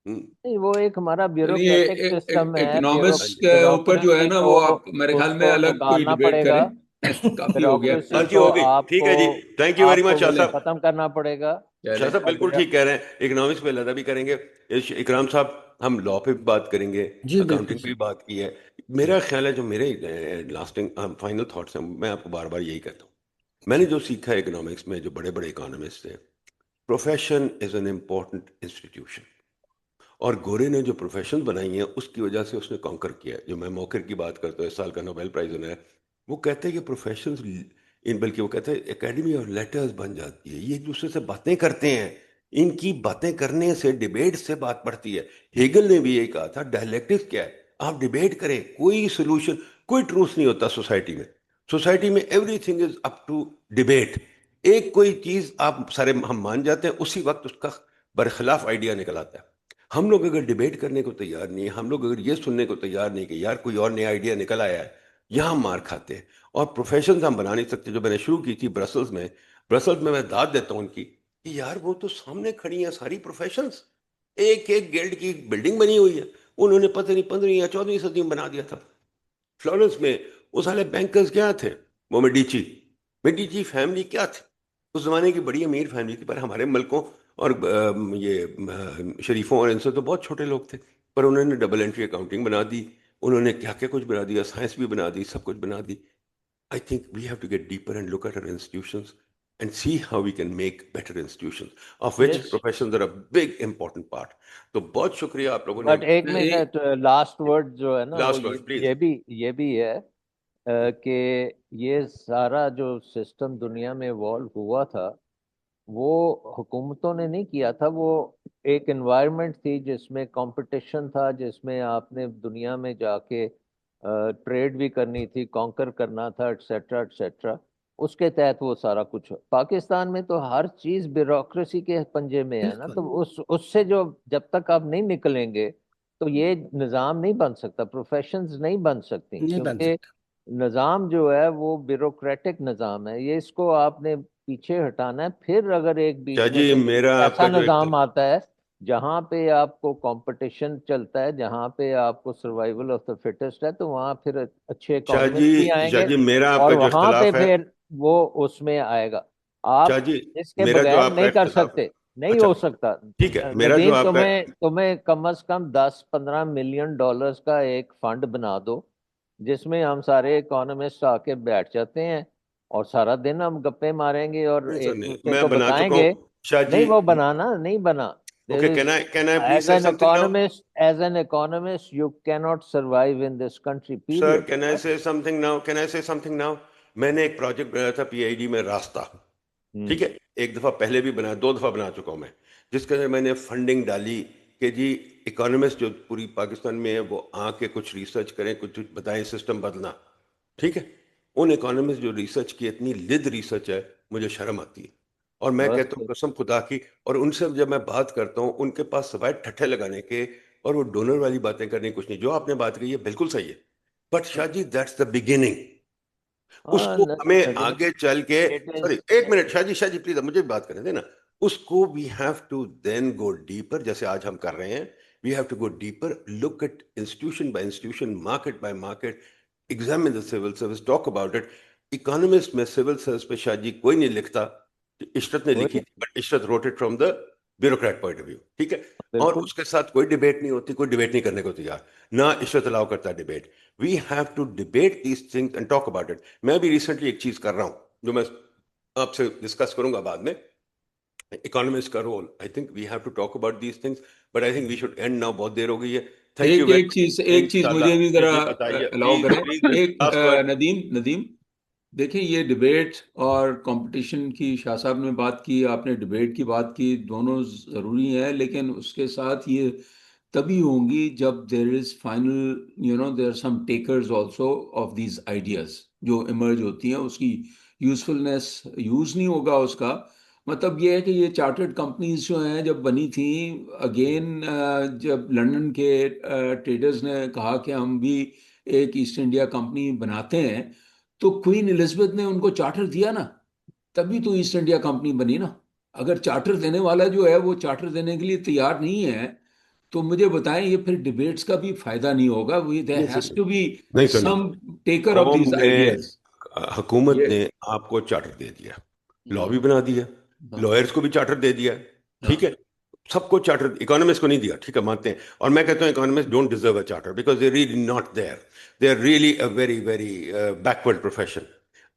نہیں وہ ایک ہمارا چلیے بیوروکریٹک سسٹم ہے. اکنامکس کے اوپر جو ہے بیوروکریسی نا کو وہ آپ میرے اس خیال میں کو الگ کوئی نکالنا ڈیبیٹ پڑے کریں. گا. کافی ہو گیا. بیوروکریسی غلطی کو ہو گئی. آپ ٹھیک کو ہے جی، تھینک یو ویری آپ مچ کو شاہ چلیں صاحب. ختم کرنا پڑے گا. شاہ چلیں. صاحب بالکل ٹھیک کہہ رہے ہیں. اکنامکس پہ لدا بھی کریں گے. اکرام صاحب ہم لا پہ بھی بات کریں گے، جی بالکل اکاؤنٹنگ پہ سر. بھی بات کی ہے. میرا خیال ہے جو میرے لاسٹنگ فائنل تھاٹس ہیں، میں آپ کو بار بار یہی کہتا ہوں. میں نے جو سیکھا ہے اکنامکس میں، جو بڑے بڑے اکانومسٹ ہیں، profession is an important institution. اور گورے نے جو پروفیشن بنائی ہیں اس کی وجہ سے اس نے کانکر کیا ہے. جو میں موکر کی بات کرتا ہوں، اس سال کا نوبیل پرائز انہیں ہے، وہ کہتے ہیں کہ پروفیشنز بلکہ وہ کہتے ہیں اکیڈمی آف لیٹرز بن جاتی ہے، یہ ایک دوسرے سے باتیں کرتے ہیں. ان کی باتیں کرنے سے، ڈیبیٹ سے بات پڑتی ہے. ہیگل نے بھی یہی کہا تھا، ڈائلیکٹکس کیا ہے؟ آپ ڈیبیٹ کریں، کوئی سولوشن، کوئی ٹروث نہیں ہوتا سوسائٹی میں. سوسائٹی میں everything is up to debate. ایک کوئی چیز آپ سارے ہم مان جاتے ہیں، اسی وقت اس کا برخلاف آئیڈیا نکل آتا ہے. ہم لوگ اگر ڈیبیٹ کرنے کو تیار نہیں ہیں، ہم لوگ اگر یہ سننے کو تیار نہیں کہ یار کوئی اور نیا آئیڈیا نکل آیا ہے، یہاں مار کھاتے ہیں. اور پروفیشنز ہم بنا نہیں سکتے. جو میں نے شروع کی تھی برسلز میں داد دیتا ہوں ان کی کہ یار وہ تو سامنے کھڑی ہیں ساری پروفیشنز، ایک ایک گلڈ کی بلڈنگ بنی ہوئی ہے. انہوں نے پتہ نہیں 15ویں یا 14ویں صدی میں بنا دیا تھا. فلورنس میں وہ سارے بینکرز کیا تھے؟ وہ میڈیچی فیملی کیا تھی؟ اس زمانے کی بڑی امیر فیملی تھی، پر ہمارے ملکوں اور یہ شریفوں اور ان سے تو بہت چھوٹے لوگ تھے. پر انہوں نے ڈبل انٹری اکاؤنٹنگ بنا دی، انہوں نے کیا کیا کچھ بنا دیا، سائنس بھی بنا دی، سب کچھ بنا دی. I think we have to get deeper and look at our institutions and see how we can make better institutions, of which Yes, professions are a big important part. تو بہت شکریہ آپ لوگوں نے. بٹ ایک منٹ، لاسٹ ورڈ جو ہے نا وہ لاسٹ ورڈ پلیز. یہ بھی ہے کہ یہ سارا جو سسٹم دنیا میں ایوالو ہوا تھا وہ حکومتوں نے نہیں کیا تھا. وہ ایک انوائرمنٹ تھی جس میں کمپٹیشن تھا، جس میں آپ نے دنیا میں جا کے ٹریڈ بھی کرنی تھی، کانکر کرنا تھا، ایٹسیٹرا ایٹسیٹرا. اس کے تحت وہ سارا کچھ. پاکستان میں تو ہر چیز بیوروکریسی کے پنجے میں ہے نا. بالکل تو اس سے جو جب تک آپ نہیں نکلیں گے تو یہ نظام نہیں بن سکتا، پروفیشنز نہیں بن سکتی، نہیں بن کیونکہ سکتا. نظام جو ہے وہ بیوروکریٹک نظام ہے. یہ اس کو آپ نے پیچھے ہٹانا ہے. پھر اگر ایک شاہ بیچ میں جی کوئی میرا آپ ایسا کا جو نظام آتا ہے جہاں پہ آپ کو کمپٹیشن چلتا ہے، جہاں پہ آپ کو سروائیول آف دا فٹسٹ ہے، تو وہاں پھر اچھے اکانومسٹ بھی آئیں شاہ گے جی میرا آپ اور کا جو وہاں پہ اختلاف ہے، پھر وہ اس میں آئے گا. آپ شاہ جی اس کے میرا جو بغیر آپ کا نہیں کر اختلاف ہے، سکتے، نہیں اچھا ہو سکتا. ٹھیک ہے، میرا جو ندیم آپ کا، تمہیں کم از کم 10-15 ملین ڈالرز کا ایک فنڈ بنا دو جس میں ہم سارے اکانومسٹ آ کے بیٹھ جاتے ہیں اور سارا دن ہم گپے ماریں گے اور نہیں سر ایک نہیں، دوسرے میں کو بنا بتائیں چکا گے. ہوں شاہ نہیں جی. وہ بنانا نہیں بنا. There okay, is, can I please as سے an some thing now? economist, you cannot survive in this country, sir period. Can I سے سم تھنگ ناؤ؟ میں نے ایک پروجیکٹ بنایا تھا پی آئی ڈی میں، راستہ. ٹھیک ہے، ایک دفعہ پہلے بھی بنا، 2 دفعہ بنا چکا ہوں میں، جس کے اندر میں نے فنڈنگ ڈالی کہ جی اکانومسٹ جو پوری پاکستان میں ہے وہ آ کے کچھ ریسرچ کریں، کچھ بتائیں سسٹم بدلنا. ٹھیک ہے، ان اکانومسٹ جو ریسرچ کی اتنی لد ریسرچ ہے، مجھے شرم آتی ہے. اور میں بس کہتا ہوں قسم خدا کی، اور ان سے جب میں بات کرتا ہوں ان کے پاس سوائے ٹھٹھے لگانے کے اور وہ ڈونر والی باتیں کرنے کچھ نہیں. جو آپ نے بات کہی ہے بالکل صحیح ہے، but Shah ji that's the beginning. اس کو ہمیں ندیم، آگے چل کے، it سوری is ایک منٹ شاہ جی پلیز مجھے بھی بات کرنے دیں نا. اس کو we have to then go deeper, جیسے آج ہم کر رہے ہیں. We have to go deeper, look at institution by institution, market by market, examine the civil service, talk about it. Economist میں سول سروس پہ شاہ جی کوئی نہیں لکھتا. عشرت نے لکھی تھی، but Ishrat wrote it from the bureaucrat point of view. ٹھیک ہے، اور بالکل. اس کے ساتھ کوئی ڈیبیٹ نہیں ہوتی، کوئی ڈیبیٹ نہیں کرنے کو تیار، نہ عشرت الاؤ کرتا debate. We have to debate these things and talk about it. میں بھی ریسنٹلی ایک چیز کر رہا ہوں جو میں آپ سے ڈسکس کروں گا بعد میں. اکانومسٹ کا role, I think we have to talk about these things, but I think we should end now. بہت دیر ہو گئی ہے. تھینک یو ویری ایک چیز مچ. ایک چیز انشاءاللہ مجھے بھی جی ذرا جی بتائیے الاؤ پلیز کریں. پلیز ایک لاسٹ ورڈ. ندیم دیکھیں، یہ ڈیبیٹ اور کمپٹیشن کی شاہ صاحب نے بات کی، آپ نے ڈیبیٹ کی بات کی، دونوں ضروری ہیں، لیکن اس کے ساتھ یہ تبھی ہوں گی جب there is final there are some takers also of these ideas جو ایمرج ہوتی ہیں. اس کی یوزفلنس یوز نہیں ہوگا اس کا. مطلب یہ ہے کہ یہ چارٹرڈ کمپنیز جو ہیں جب بنی تھیں، اگین جب لنڈن کے ٹریڈرز نے کہا کہ ہم بھی ایک ایسٹ انڈیا کمپنی بناتے ہیں، تو کوئین الزبتھ نے ان کو چارٹر دیا نا، تبھی تو ایسٹ انڈیا کمپنی بنی نا. اگر چارٹر دینے والا جو ہے وہ چارٹر دینے کے لیے تیار نہیں ہے تو مجھے بتائیں یہ پھر ڈیبیٹس کا بھی فائدہ نہیں ہوگا. دیر ہیز ٹو بی نہیں سر نہیں، سم ٹیکر آف قوم دیز نے، آئیڈیاز. حکومت یہ نے آپ کو چارٹر دے دیا، لا بھی بنا دیا، لائرز کو بھی چارٹر دے دیا. ٹھیک ہے، سب کو چارٹر، اکانومسٹ کو نہیں دیا. ٹھیک ہے، مانتے ہیں. اور میں کہتا ہوں economists don't deserve a charter because they really not there, they are really a very very backward profession.